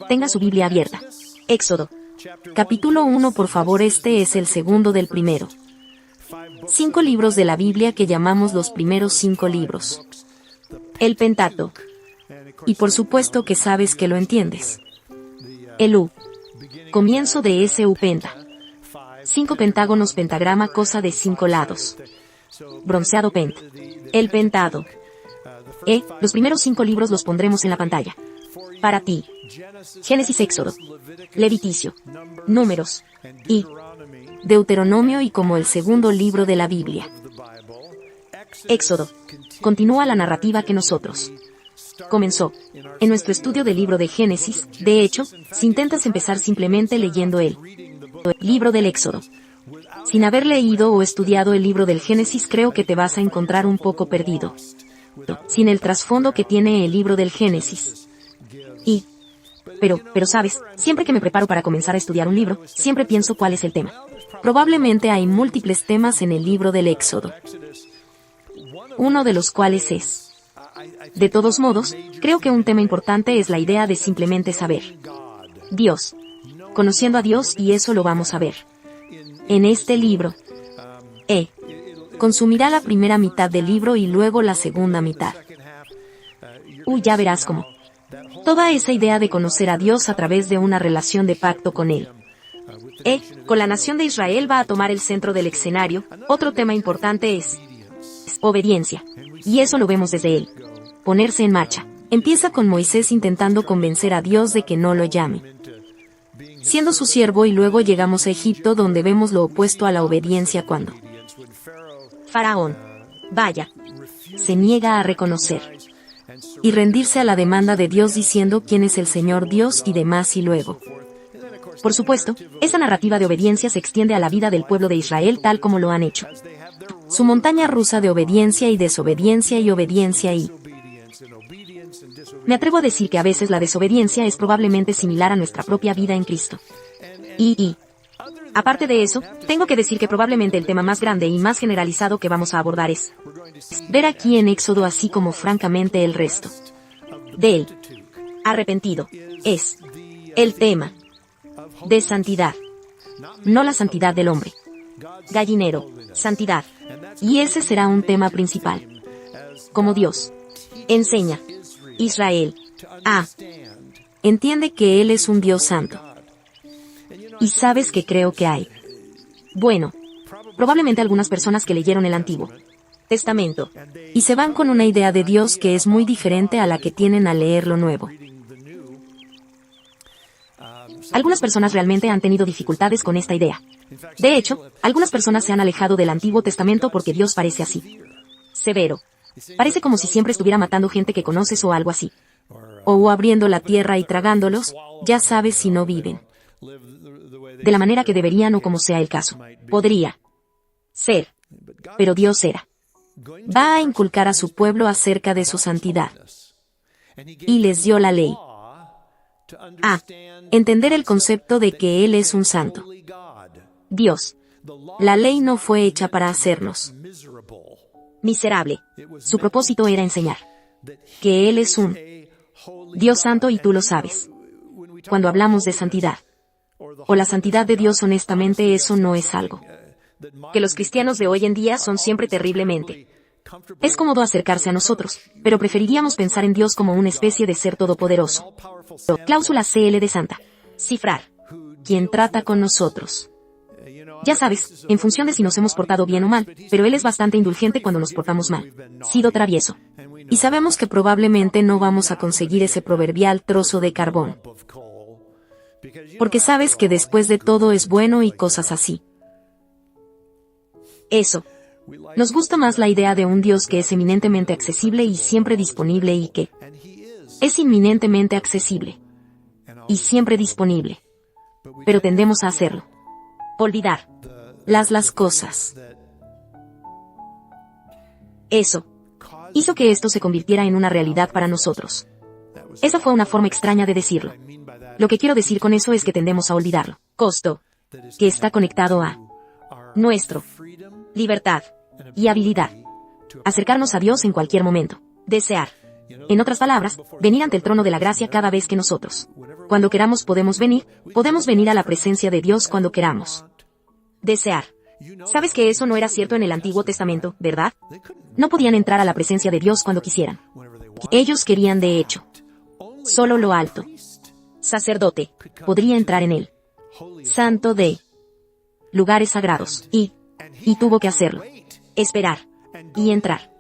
Tenga su Biblia abierta. Éxodo. Capítulo 1, por favor. Este es el segundo del primero. 5 libros de la Biblia que llamamos los primeros 5 libros. El Pentateuco. Y por supuesto que sabes que lo entiendes. El U. Comienzo de ese U penta. 5 pentágonos, pentagrama, cosa de 5 lados. Bronceado pent. El pentado. Los primeros 5 libros los pondremos en la pantalla. Para ti. Génesis, Éxodo, Levítico, Números y Deuteronomio, y como el segundo libro de la Biblia. Éxodo. Continúa la narrativa que nosotros comenzó en nuestro estudio del libro de Génesis. De hecho, si intentas empezar simplemente leyendo el libro del Éxodo, sin haber leído o estudiado el libro del Génesis, creo que te vas a encontrar un poco perdido, sin el trasfondo que tiene el libro del Génesis. Pero sabes, siempre que me preparo para comenzar a estudiar un libro, siempre pienso cuál es el tema. Probablemente hay múltiples temas en el libro del Éxodo, uno de los cuales es. De todos modos, creo que un tema importante es la idea de simplemente saber Dios, conociendo a Dios, y eso lo vamos a ver en este libro. Consumirá la primera mitad del libro y luego la segunda mitad. Ya verás cómo. Toda esa idea de conocer a Dios a través de una relación de pacto con Él. Con la nación de Israel va a tomar el centro del escenario. Otro tema importante es obediencia. Y eso lo vemos desde Él. Ponerse en marcha. Empieza con Moisés intentando convencer a Dios de que no lo llame, siendo su siervo, y luego llegamos a Egipto, donde vemos lo opuesto a la obediencia cuando Faraón, se niega a reconocer y rendirse a la demanda de Dios diciendo quién es el Señor Dios y demás, y luego. Por supuesto, esa narrativa de obediencia se extiende a la vida del pueblo de Israel tal como lo han hecho. Su montaña rusa de obediencia y desobediencia y obediencia y. Me atrevo a decir que a veces la desobediencia es probablemente similar a nuestra propia vida en Cristo. Aparte de eso, tengo que decir que probablemente el tema más grande y más generalizado que vamos a abordar es ver aquí en Éxodo, así como francamente el resto del arrepentido, es el tema de santidad, no la santidad del hombre gallinero, santidad. Y ese será un tema principal. Como Dios enseña Israel entiende que Él es un Dios santo. Y sabes que creo que hay. Bueno, probablemente algunas personas que leyeron el Antiguo Testamento y se van con una idea de Dios que es muy diferente a la que tienen al leer lo Nuevo. Algunas personas realmente han tenido dificultades con esta idea. De hecho, algunas personas se han alejado del Antiguo Testamento porque Dios parece así. Severo. Parece como si siempre estuviera matando gente que conoces o algo así. O abriendo la tierra y tragándolos, ya sabes, si no viven de la manera que deberían, o como sea el caso. Podría ser. Pero Dios va a inculcar a su pueblo acerca de su santidad. Y les dio la ley. Entender el concepto de que Él es un santo Dios. La ley no fue hecha para hacernos miserable. Su propósito era enseñar que Él es un Dios santo, y tú lo sabes. Cuando hablamos de santidad o la santidad de Dios, honestamente eso no es algo que los cristianos de hoy en día son siempre terriblemente. Es cómodo acercarse a nosotros, pero preferiríamos pensar en Dios como una especie de ser todopoderoso. Cláusula CL de Santa. Cifrar. Quien trata con nosotros. Ya sabes, en función de si nos hemos portado bien o mal, pero Él es bastante indulgente cuando nos portamos mal. Sido travieso. Y sabemos que probablemente no vamos a conseguir ese proverbial trozo de carbón. Porque sabes que después de todo es bueno y cosas así. Eso. Nos gusta más la idea de un Dios que es eminentemente accesible y siempre disponible, y que es inminentemente accesible y siempre disponible. Pero tendemos a hacerlo. Olvidar las cosas. Eso hizo que esto se convirtiera en una realidad para nosotros. Esa fue una forma extraña de decirlo. Lo que quiero decir con eso es que tendemos a olvidarlo. Costo, que está conectado a nuestro libertad y habilidad. Acercarnos a Dios en cualquier momento. Desear En otras palabras, venir ante el trono de la gracia cada vez que nosotros, cuando queramos, podemos venir a la presencia de Dios cuando queramos. Desear. Sabes que eso no era cierto en el Antiguo Testamento, ¿verdad? No podían entrar a la presencia de Dios cuando quisieran. Ellos querían, de hecho, solo lo alto. Sacerdote podría entrar en él. Santo de lugares sagrados. Y tuvo que hacerlo. Esperar. Y entrar.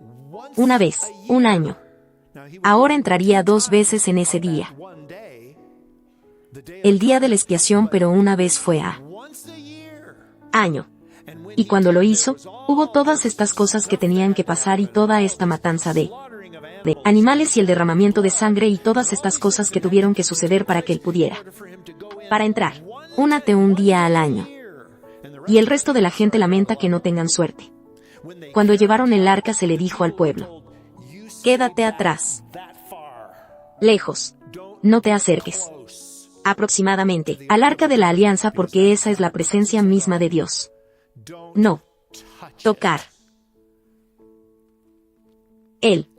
Una vez, un año. Ahora entraría 2 veces en ese día. El día de la expiación, pero una vez fue a año. Y cuando lo hizo, hubo todas estas cosas que tenían que pasar y toda esta matanza de animales y el derramamiento de sangre y todas estas cosas que tuvieron que suceder para que él pudiera. Para entrar, únate un día al año. Y el resto de la gente lamenta que no tengan suerte. Cuando llevaron el arca se le dijo al pueblo: quédate atrás. Lejos. No te acerques. Aproximadamente, al arca de la alianza porque esa es la presencia misma de Dios. No. Tocar. Él.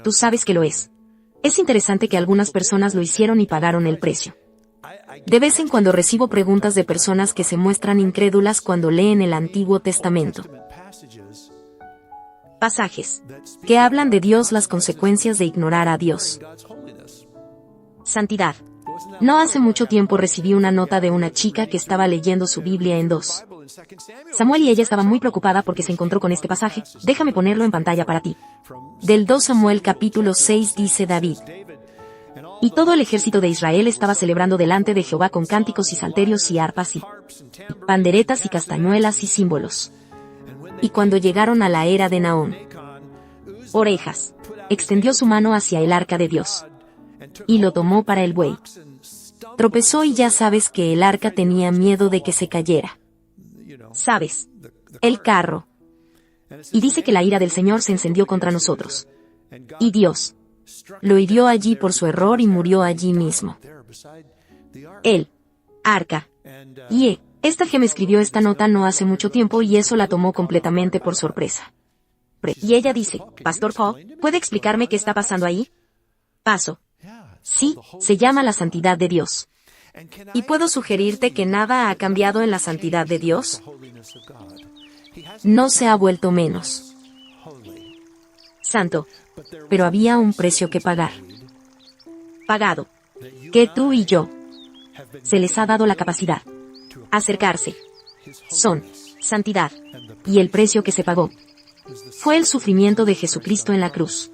Tú sabes que lo es. Es interesante que algunas personas lo hicieron y pagaron el precio. De vez en cuando recibo preguntas de personas que se muestran incrédulas cuando leen el Antiguo Testamento. Pasajes que hablan de Dios, las consecuencias de ignorar a Dios. Santidad. No hace mucho tiempo recibí una nota de una chica que estaba leyendo su Biblia en 2 Samuel y ella estaba muy preocupada porque se encontró con este pasaje. Déjame ponerlo en pantalla para ti. Del 2 Samuel capítulo 6 dice David: y todo el ejército de Israel estaba celebrando delante de Jehová con cánticos y salterios y arpas y panderetas y castañuelas y símbolos. Y cuando llegaron a la era de Naón, Orejas extendió su mano hacia el arca de Dios y lo tomó para el buey. Tropezó y ya sabes que el arca tenía miedo de que se cayera. ¿Sabes? El carro. Y dice que la ira del Señor se encendió contra nosotros. Y Dios lo hirió allí por su error y murió allí mismo. El arca. Y esta me escribió esta nota no hace mucho tiempo y eso la tomó completamente por sorpresa. Y ella dice: Pastor Paul, ¿puede explicarme qué está pasando ahí? Paso. Sí, se llama la santidad de Dios. ¿Y puedo sugerirte que nada ha cambiado en la santidad de Dios? No se ha vuelto menos santo, pero había un precio que pagar. Pagado. Que tú y yo se les ha dado la capacidad acercarse. Son santidad. Y el precio que se pagó fue el sufrimiento de Jesucristo en la cruz.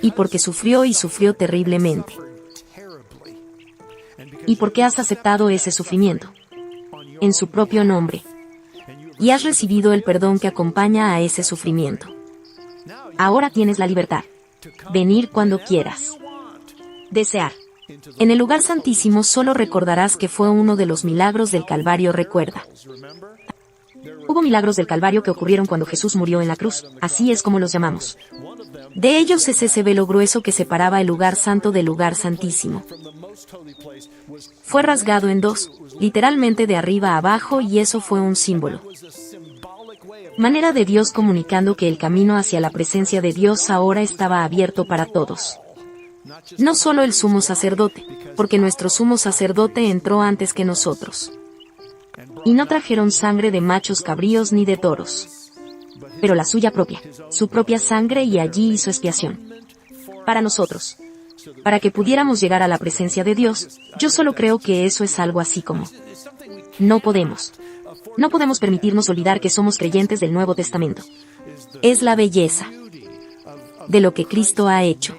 Y porque sufrió y sufrió terriblemente. ¿Y por qué has aceptado ese sufrimiento? En su propio nombre. Y has recibido el perdón que acompaña a ese sufrimiento. Ahora tienes la libertad. Venir cuando quieras. Desear. En el lugar santísimo solo recordarás que fue uno de los milagros del Calvario, recuerda. Hubo milagros del Calvario que ocurrieron cuando Jesús murió en la cruz, así es como los llamamos. De ellos es ese velo grueso que separaba el lugar santo del lugar santísimo. Fue rasgado en 2, literalmente de arriba a abajo, y eso fue un símbolo. Manera de Dios comunicando que el camino hacia la presencia de Dios ahora estaba abierto para todos. No solo el sumo sacerdote, porque nuestro sumo sacerdote entró antes que nosotros. Y no trajeron sangre de machos cabríos ni de toros, pero la suya propia, su propia sangre, y allí hizo expiación para nosotros, para que pudiéramos llegar a la presencia de Dios. Yo solo creo que eso es algo así como: no podemos permitirnos olvidar que somos creyentes del Nuevo Testamento. Es la belleza de lo que Cristo ha hecho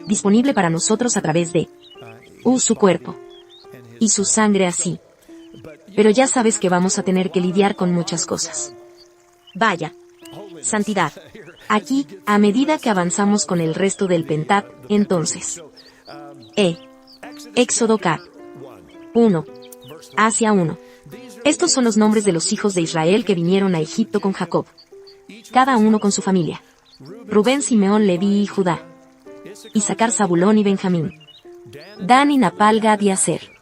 disponible para nosotros a través de su cuerpo y su sangre así. Pero ya sabes que vamos a tener que lidiar con muchas cosas. Vaya. Santidad. Aquí, a medida que avanzamos con el resto del Pentat, entonces. Éxodo cap. 1. Hacia 1. Estos son los nombres de los hijos de Israel que vinieron a Egipto con Jacob. Cada uno con su familia. Rubén, Simeón, Leví y Judá. Isaacar, Zabulón y Benjamín. Dan y Napal, Gad y Aser.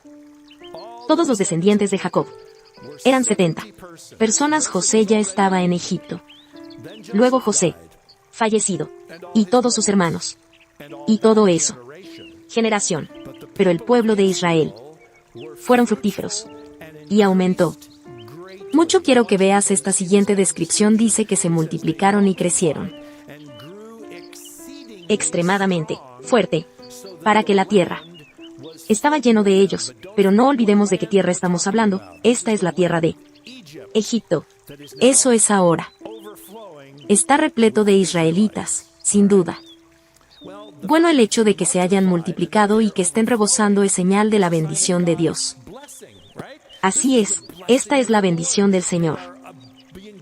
Todos los descendientes de Jacob. Eran 70 personas. José ya estaba en Egipto. Luego José, fallecido, y todos sus hermanos, y todo eso, generación. Pero el pueblo de Israel fueron fructíferos, y aumentó. Mucho quiero que veas esta siguiente descripción. Dice que se multiplicaron y crecieron extremadamente fuerte, para que la tierra estaba lleno de ellos, pero no olvidemos de qué tierra estamos hablando. Esta es la tierra de Egipto. Eso es ahora. Está repleto de israelitas, sin duda. Bueno, el hecho de que se hayan multiplicado y que estén rebosando es señal de la bendición de Dios. Así es, esta es la bendición del Señor.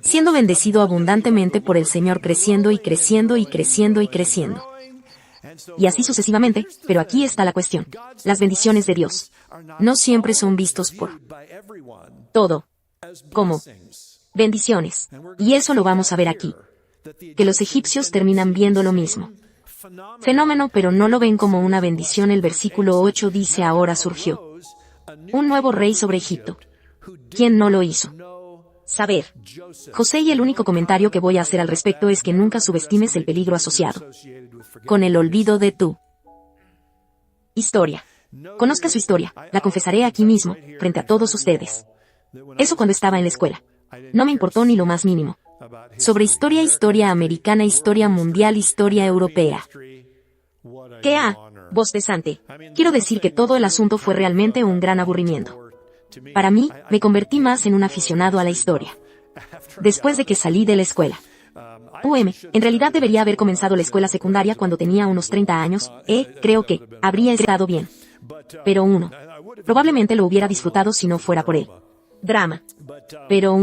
Siendo bendecido abundantemente por el Señor, creciendo y creciendo y creciendo y creciendo. Y así sucesivamente, pero aquí está la cuestión. Las bendiciones de Dios no siempre son vistos por todo como bendiciones. Y eso lo vamos a ver aquí. Que los egipcios terminan viendo lo mismo. Fenómeno, pero no lo ven como una bendición. El versículo 8 dice: ahora surgió un nuevo rey sobre Egipto. ¿Quién no lo hizo saber? José. Y el único comentario que voy a hacer al respecto es que nunca subestimes el peligro asociado con el olvido de tu historia. Conozca su historia, la confesaré aquí mismo, frente a todos ustedes. Eso cuando estaba en la escuela. No me importó ni lo más mínimo. Sobre historia, historia americana, historia mundial, historia europea. ¿Qué bostezante? Quiero decir que todo el asunto fue realmente un gran aburrimiento. Para mí, me convertí más en un aficionado a la historia después de que salí de la escuela. En realidad debería haber comenzado la escuela secundaria cuando tenía unos 30 años, creo que habría estado bien. Pero probablemente lo hubiera disfrutado si no fuera por él. Drama. Pero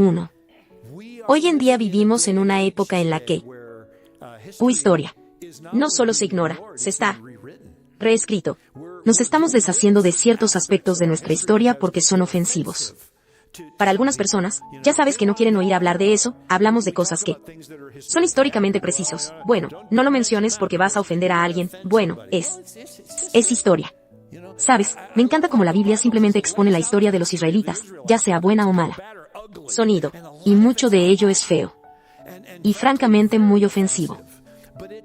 hoy en día vivimos en una época en la que historia no solo se ignora, se está reescrito. Nos estamos deshaciendo de ciertos aspectos de nuestra historia porque son ofensivos. Para algunas personas, ya sabes que no quieren oír hablar de eso. Hablamos de cosas que son históricamente precisos. Bueno, no lo menciones porque vas a ofender a alguien. Bueno, es historia. Sabes, me encanta cómo la Biblia simplemente expone la historia de los israelitas, ya sea buena o mala. Sonido. Y mucho de ello es feo. Y francamente muy ofensivo.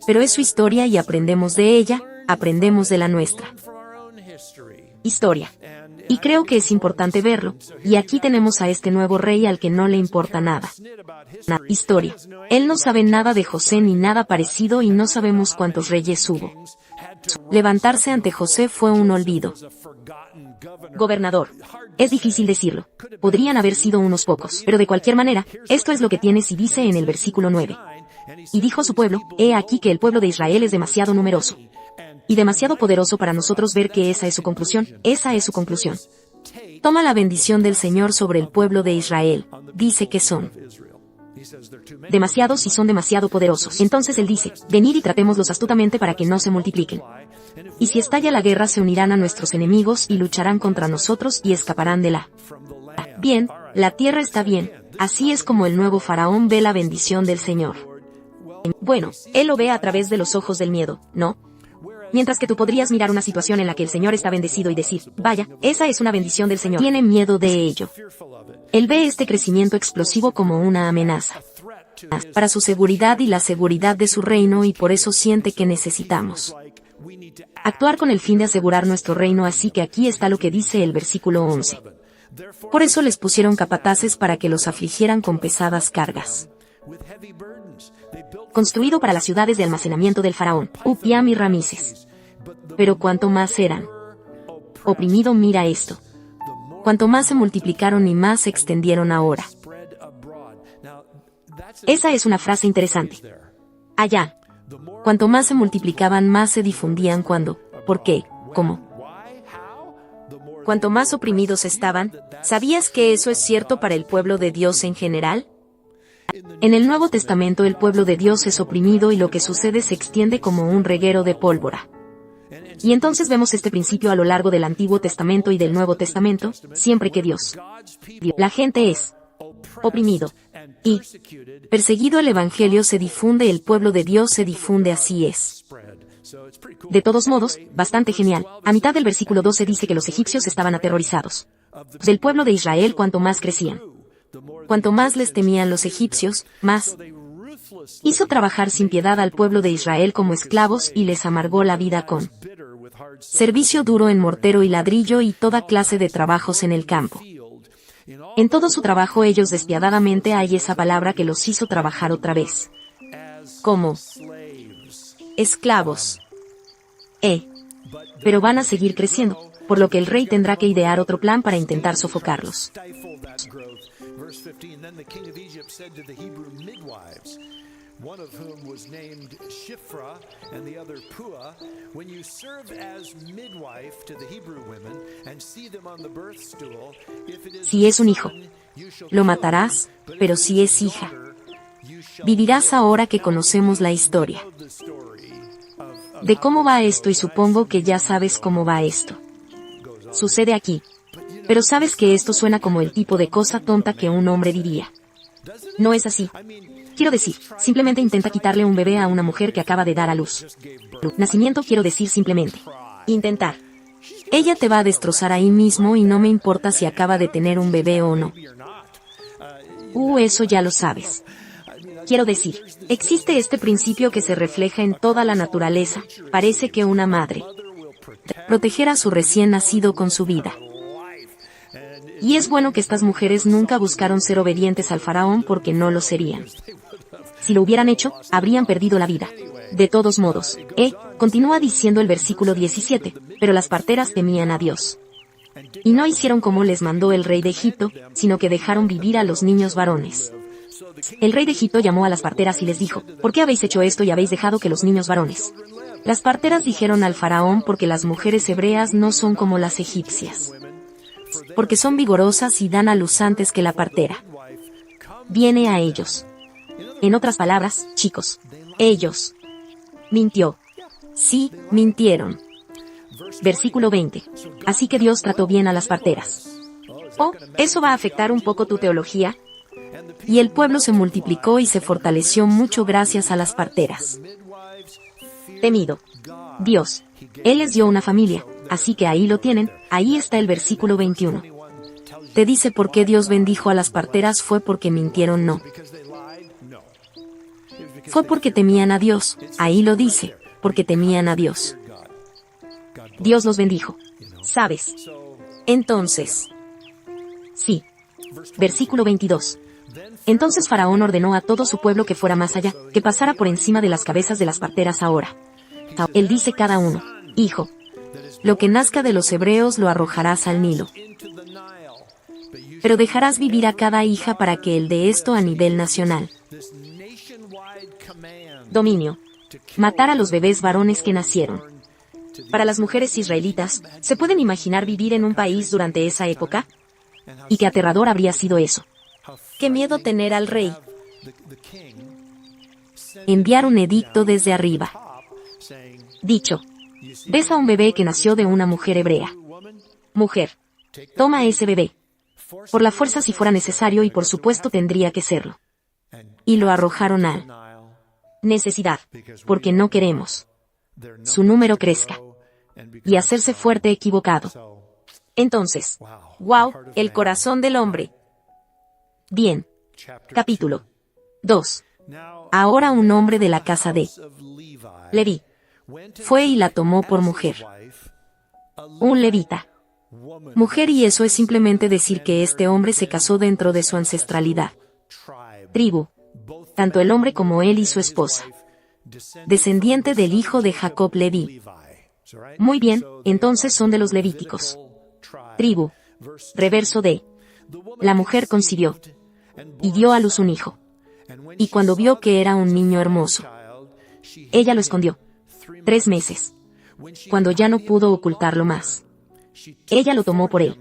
Pero es su historia y aprendemos de ella, aprendemos de la nuestra historia. Y creo que es importante verlo, y aquí tenemos a este nuevo rey al que no le importa nada. Historia. Él no sabe nada de José ni nada parecido y no sabemos cuántos reyes hubo. Levantarse ante José fue un olvido. Gobernador. Es difícil decirlo. Podrían haber sido unos pocos, pero de cualquier manera, esto es lo que tienes y dice en el versículo 9. Y dijo a su pueblo: he aquí que el pueblo de Israel es demasiado numeroso y demasiado poderoso para nosotros ver que esa es su conclusión. Esa es su conclusión. Toma la bendición del Señor sobre el pueblo de Israel. Dice que son demasiados y son demasiado poderosos. Entonces él dice: venid y tratémoslos astutamente para que no se multipliquen. Y si estalla la guerra, se unirán a nuestros enemigos y lucharán contra nosotros y escaparán de la. Bien, la tierra está bien. Así es como el nuevo faraón ve la bendición del Señor. Bueno, él lo ve a través de los ojos del miedo, ¿no? Mientras que tú podrías mirar una situación en la que el Señor está bendecido y decir: vaya, esa es una bendición del Señor. Tiene miedo de ello. Él ve este crecimiento explosivo como una amenaza para su seguridad y la seguridad de su reino, y por eso siente que necesitamos actuar con el fin de asegurar nuestro reino. Así que aquí está lo que dice el versículo 11. Por eso les pusieron capataces para que los afligieran con pesadas cargas. Construido para las ciudades de almacenamiento del faraón, Upiam y Ramises. Pero cuanto más eran oprimido, mira esto. Cuanto más se multiplicaron y más se extendieron ahora. Esa es una frase interesante. Allá. Cuanto más se multiplicaban, más se difundían. ¿Cuándo? ¿Por qué? ¿Cómo? Cuanto más oprimidos estaban. ¿Sabías que eso es cierto para el pueblo de Dios en general? En el Nuevo Testamento el pueblo de Dios es oprimido y lo que sucede se extiende como un reguero de pólvora. Y entonces vemos este principio a lo largo del Antiguo Testamento y del Nuevo Testamento, siempre que la gente es oprimido y perseguido, el Evangelio se difunde, el pueblo de Dios se difunde. Así es. De todos modos, bastante genial. A mitad del versículo 12 dice que los egipcios estaban aterrorizados del pueblo de Israel cuanto más crecían. Cuanto más les temían los egipcios, más Hizo trabajar sin piedad al pueblo de Israel como esclavos y les amargó la vida con servicio duro en mortero y ladrillo y toda clase de trabajos en el campo. En todo su trabajo ellos despiadadamente hay esa palabra que los hizo trabajar otra vez. Como esclavos. Pero van a seguir creciendo, por lo que el rey tendrá que idear otro plan para intentar sofocarlos. One of whom was named Shiphrah and the other Puah, when you serve as midwife to the Hebrew women and see them on the birth stool, if it is si es un hijo, lo matarás, pero si es hija, vivirás. Ahora que conocemos la historia de cómo va esto, y supongo que ya sabes cómo va esto. Sucede aquí. Pero sabes que esto suena como el tipo de cosa tonta que un hombre diría. No es así. Quiero decir, simplemente intenta quitarle un bebé a una mujer que acaba de dar a luz. Nacimiento, quiero decir simplemente. Intentar. Ella te va a destrozar ahí mismo y no me importa si acaba de tener un bebé o no. Eso ya lo sabes. Quiero decir, existe este principio que se refleja en toda la naturaleza. Parece que una madre proteger a su recién nacido con su vida. Y es bueno que estas mujeres nunca buscaron ser obedientes al faraón porque no lo serían. Si lo hubieran hecho, habrían perdido la vida. De todos modos, continúa diciendo el versículo 17, pero las parteras temían a Dios. Y no hicieron como les mandó el rey de Egipto, sino que dejaron vivir a los niños varones. El rey de Egipto llamó a las parteras y les dijo, ¿por qué habéis hecho esto y habéis dejado que los niños varones? Las parteras dijeron al faraón, porque las mujeres hebreas no son como las egipcias. Porque son vigorosas y dan a luz antes que la partera viene a ellos. En otras palabras, chicos, ellos mintió. Sí, mintieron. Versículo 20. Así que Dios trató bien a las parteras. ¿Eso va a afectar un poco tu teología? Y el pueblo se multiplicó y se fortaleció mucho gracias a las parteras. Temido Dios. Él les dio una familia, así que ahí lo tienen, ahí está el versículo 21. Te dice por qué Dios bendijo a las parteras, fue porque mintieron, no. Fue porque temían a Dios, ahí lo dice, porque temían a Dios. Dios los bendijo. ¿Sabes? Entonces, sí. Versículo 22. Entonces Faraón ordenó a todo su pueblo que fuera más allá, que pasara por encima de las cabezas de las parteras ahora. Él dice cada uno, hijo, lo que nazca de los hebreos lo arrojarás al Nilo. Pero dejarás vivir a cada hija para que él dé esto a nivel nacional. Dominio. Matar a los bebés varones que nacieron. Para las mujeres israelitas, ¿se pueden imaginar vivir en un país durante esa época? ¿Y qué aterrador habría sido eso? ¡Qué miedo tener al rey! Enviar un edicto desde arriba. Dicho, ves a un bebé que nació de una mujer hebrea. Mujer, toma ese bebé. Por la fuerza si fuera necesario, y por supuesto tendría que serlo. Y lo arrojaron al necesidad, porque no queremos su número crezca y hacerse fuerte equivocado. Entonces, wow, el corazón del hombre. Bien. Capítulo 2. Ahora un hombre de la casa de Leví fue y la tomó por mujer. Un levita. Mujer, y eso es simplemente decir que este hombre se casó dentro de su ancestralidad. Tribu. Tanto el hombre como él y su esposa. Descendiente del hijo de Jacob, Leví. Muy bien, entonces son de los levíticos. Tribu. Reverso de. La mujer concibió y dio a luz un hijo. Y cuando vio que era un niño hermoso, ella lo escondió 3 meses. Cuando ya no pudo ocultarlo más, ella lo tomó por él.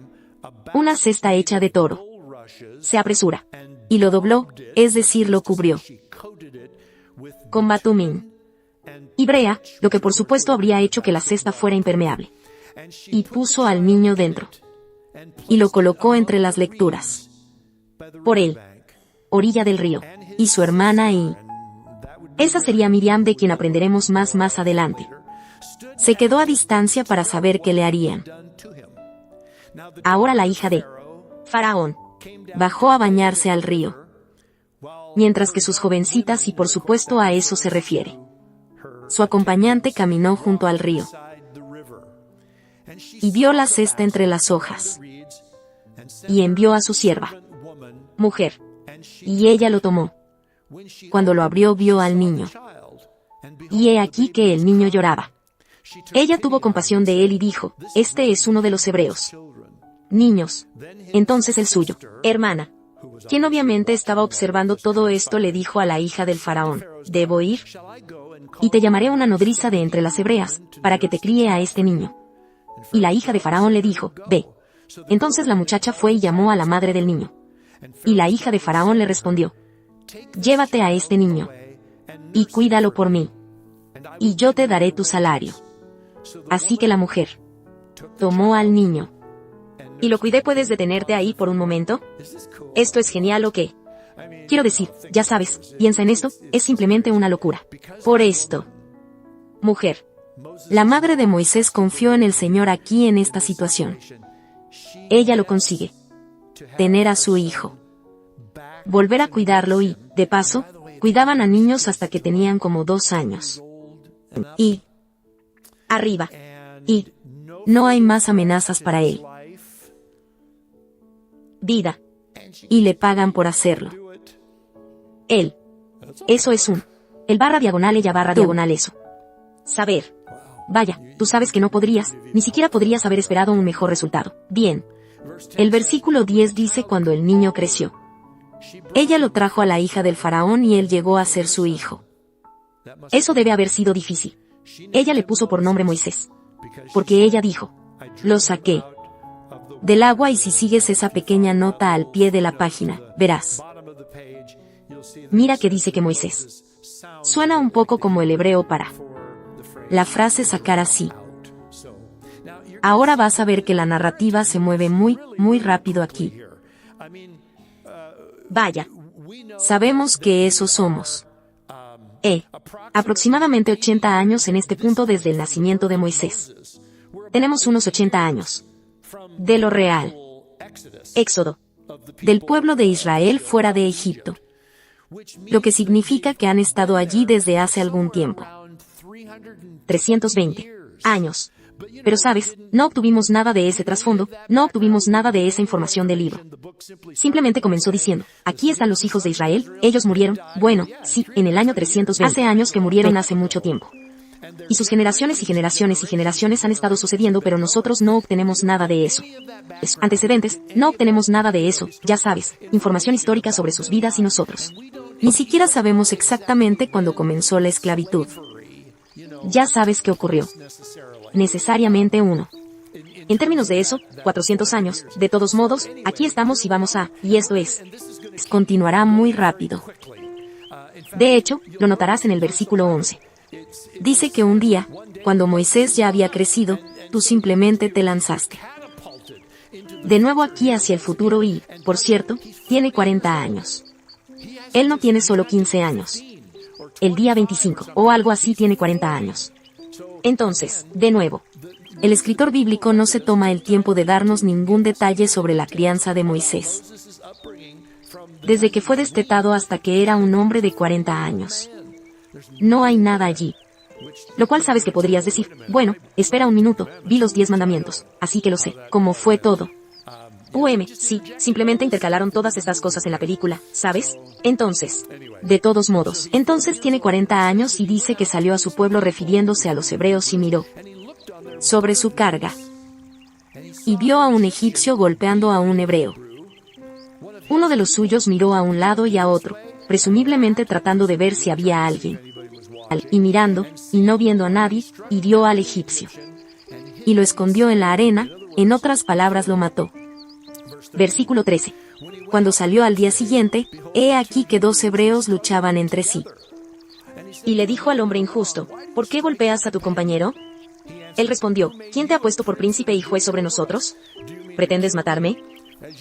Una cesta hecha de toro. Se apresura. Y lo dobló, es decir, lo cubrió con batumín y brea, lo que por supuesto habría hecho que la cesta fuera impermeable. Y puso al niño dentro. Y lo colocó entre las lecturas. Por él. Orilla del río. Y su hermana y... Esa sería Miriam, de quien aprenderemos más adelante. Se quedó a distancia para saber qué le harían. Ahora la hija de Faraón bajó a bañarse al río. mientras que sus jovencitas, y por supuesto a eso se refiere. Su acompañante caminó junto al río y vio la cesta entre las hojas y envió a su sierva, mujer, y ella lo tomó. Cuando lo abrió, vio al niño, y he aquí que el niño lloraba. Ella tuvo compasión de él y dijo: este es uno de los hebreos niños. Entonces el suyo, hermana, quien obviamente estaba observando todo esto, le dijo a la hija del faraón: ¿debo ir? Y te llamaré una nodriza de entre las hebreas, para que te críe a este niño. Y la hija de faraón le dijo: ve. Entonces la muchacha fue y llamó a la madre del niño. Y la hija de faraón le respondió: llévate a este niño y cuídalo por mí, y yo te daré tu salario. Así que la mujer tomó al niño y lo cuidé. ¿Puedes detenerte ahí por un momento? ¿Esto es genial o qué? Quiero decir, ya sabes, piensa en esto, es simplemente una locura. Por esto, mujer, la madre de Moisés confió en el Señor aquí en esta situación. Ella lo consigue. Tener a su hijo. Volver a cuidarlo y, de paso, cuidaban a niños hasta que tenían como 2 años. Y arriba. Y no hay más amenazas para él. Vida. Y le pagan por hacerlo. Él. Eso es el barra diagonal ella barra diagonal eso. Saber. Vaya, tú sabes que no podrías, ni siquiera podrías haber esperado un mejor resultado. Bien. El versículo 10 dice: cuando el niño creció, ella lo trajo a la hija del faraón y él llegó a ser su hijo. Eso debe haber sido difícil. Ella le puso por nombre Moisés, porque ella dijo: lo saqué del agua. Y si sigues esa pequeña nota al pie de la página, verás. Mira que dice que Moisés suena un poco como el hebreo para la frase sacar así. Ahora vas a ver que la narrativa se mueve muy, muy rápido aquí. Vaya, sabemos que eso somos. Aproximadamente 80 años en este punto desde el nacimiento de Moisés. Tenemos unos 80 años de lo real. Éxodo. Del pueblo de Israel fuera de Egipto. Lo que significa que han estado allí desde hace algún tiempo. 320 años. Pero sabes, no obtuvimos nada de ese trasfondo, no obtuvimos nada de esa información del libro. Simplemente comenzó diciendo: aquí están los hijos de Israel, ellos murieron, bueno, sí, en el año 320. Hace años que murieron, hace mucho tiempo. Y sus generaciones y generaciones y generaciones han estado sucediendo, pero nosotros no obtenemos nada de eso. Antecedentes, no obtenemos nada de eso, ya sabes, información histórica sobre sus vidas y nosotros. Ni siquiera sabemos exactamente cuándo comenzó la esclavitud. Ya sabes qué ocurrió. Necesariamente uno. En términos de eso, 400 años, de todos modos, aquí estamos y vamos a, y esto es, continuará muy rápido. De hecho, lo notarás en el versículo 11. Dice que un día, cuando Moisés ya había crecido, tú simplemente te lanzaste. De nuevo aquí hacia el futuro y, por cierto, tiene 40 años. Él no tiene solo 15 años. El día 25, o algo así, tiene 40 años. Entonces, de nuevo, el escritor bíblico no se toma el tiempo de darnos ningún detalle sobre la crianza de Moisés. Desde que fue destetado hasta que era un hombre de 40 años. No hay nada allí. Lo cual sabes que podrías decir: bueno, espera un minuto, vi los 10 mandamientos, así que lo sé, cómo fue todo. Sí, simplemente intercalaron todas estas cosas en la película, ¿sabes? Entonces, de todos modos, entonces tiene 40 años y dice que salió a su pueblo refiriéndose a los hebreos y miró sobre su carga. Y vio a un egipcio golpeando a un hebreo. Uno de los suyos miró a un lado y a otro, presumiblemente tratando de ver si había alguien. Y mirando, y no viendo a nadie, hirió al egipcio. Y lo escondió en la arena, en otras palabras lo mató. Versículo 13. Cuando salió al día siguiente, he aquí que 2 hebreos luchaban entre sí. Y le dijo al hombre injusto: ¿por qué golpeas a tu compañero? Él respondió: ¿quién te ha puesto por príncipe y juez sobre nosotros? ¿Pretendes matarme?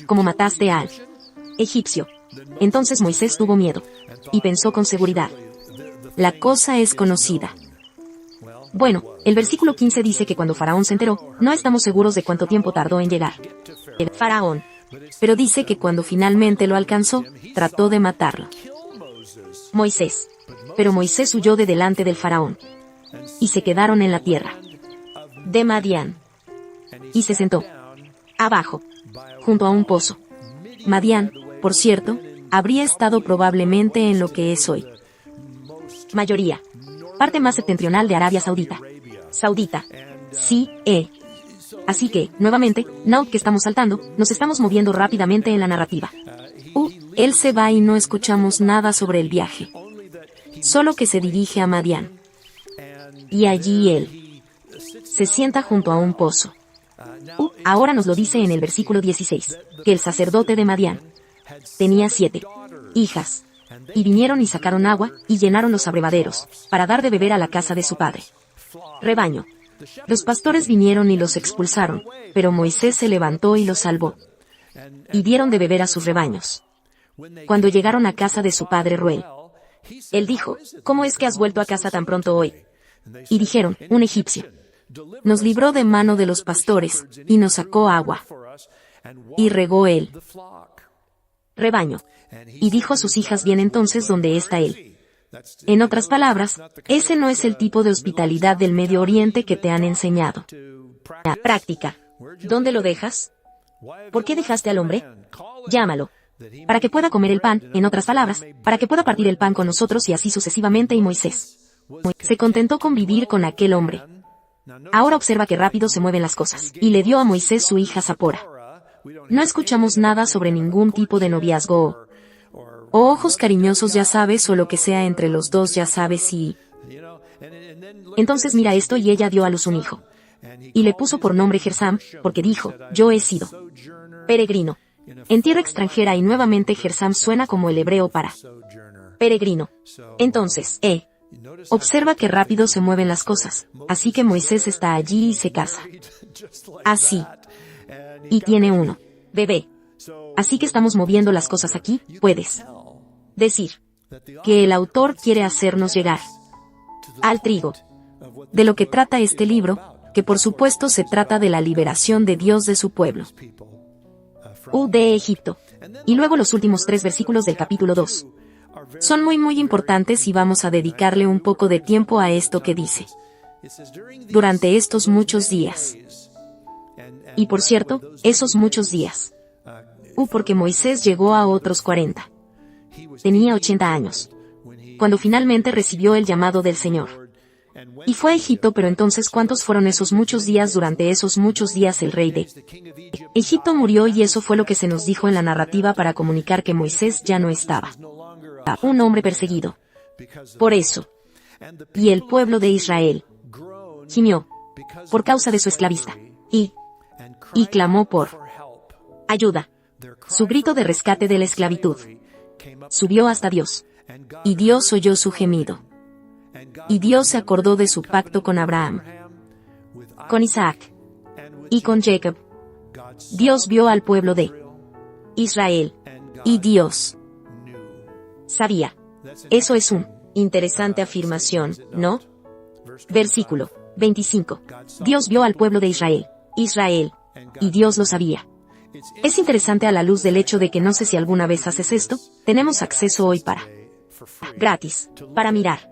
Como mataste al egipcio. Entonces Moisés tuvo miedo. Y pensó con seguridad: la cosa es conocida. Bueno, el versículo 15 dice que cuando Faraón se enteró, no estamos seguros de cuánto tiempo tardó en llegar el Faraón. Pero dice que cuando finalmente lo alcanzó, trató de matarlo. Moisés. Pero Moisés huyó de delante del faraón. Y se quedaron en la tierra de Madián. Y se sentó abajo, junto a un pozo. Madián, por cierto, habría estado probablemente en lo que es hoy. Mayoría. Parte más septentrional de Arabia Saudita. Saudita. Sí, Así que, nuevamente, now que estamos saltando, nos estamos moviendo rápidamente en la narrativa. Él se va y no escuchamos nada sobre el viaje. Solo que se dirige a Madián. Y allí él se sienta junto a un pozo. Ahora nos lo dice en el versículo 16, que el sacerdote de Madián tenía 7 hijas. Y vinieron y sacaron agua, y llenaron los abrevaderos, para dar de beber a la casa de su padre. Rebaño. Los pastores vinieron y los expulsaron, pero Moisés se levantó y los salvó. Y dieron de beber a sus rebaños. Cuando llegaron a casa de su padre Reuel, él dijo, ¿cómo es que has vuelto a casa tan pronto hoy? Y dijeron, un egipcio nos libró de mano de los pastores, y nos sacó agua. Y regó el rebaño. Y dijo a sus hijas, bien entonces, ¿dónde está él? En otras palabras, ese no es el tipo de hospitalidad del Medio Oriente que te han enseñado. La práctica. ¿Dónde lo dejas? ¿Por qué dejaste al hombre? Llámalo. Para que pueda comer el pan, en otras palabras, para que pueda partir el pan con nosotros y así sucesivamente. Y Moisés se contentó con vivir con aquel hombre. Ahora observa qué rápido se mueven las cosas. Y le dio a Moisés su hija Zapora. No escuchamos nada sobre ningún tipo de noviazgo o ojos cariñosos, ya sabes, o lo que sea entre los dos, ya sabes. Y entonces mira esto, y ella dio a luz un hijo. Y le puso por nombre Gersam, porque dijo, yo he sido peregrino en tierra extranjera. Y nuevamente Gersam suena como el hebreo para peregrino. Entonces, observa qué rápido se mueven las cosas. Así que Moisés está allí y se casa. Así. Y tiene uno. Bebé. Así que estamos moviendo las cosas aquí. Puedes decir que el autor quiere hacernos llegar al trigo de lo que trata este libro, que por supuesto se trata de la liberación de Dios de su pueblo de Egipto. Y luego los últimos 3 versículos del capítulo 2 son muy importantes, y vamos a dedicarle un poco de tiempo a esto que dice: durante estos muchos días. Y por cierto, esos muchos días. Porque Moisés llegó a otros 40. Tenía 80 años. Cuando finalmente recibió el llamado del Señor. Y fue a Egipto, pero entonces ¿cuántos fueron esos muchos días? Durante esos muchos días el rey de Egipto murió, y eso fue lo que se nos dijo en la narrativa para comunicar que Moisés ya no estaba un hombre perseguido. Por eso. Y el pueblo de Israel gimió por causa de su esclavista. Y clamó por ayuda. Su grito de rescate de la esclavitud subió hasta Dios. Y Dios oyó su gemido. Y Dios se acordó de su pacto con Abraham, con Isaac y con Jacob. Dios vio al pueblo de Israel. Y Dios sabía. Eso es una interesante afirmación, ¿no? Versículo 25. Dios vio al pueblo de Israel. Y Dios lo sabía. Es interesante a la luz del hecho de que no sé si alguna vez haces esto, tenemos acceso hoy gratis, para mirar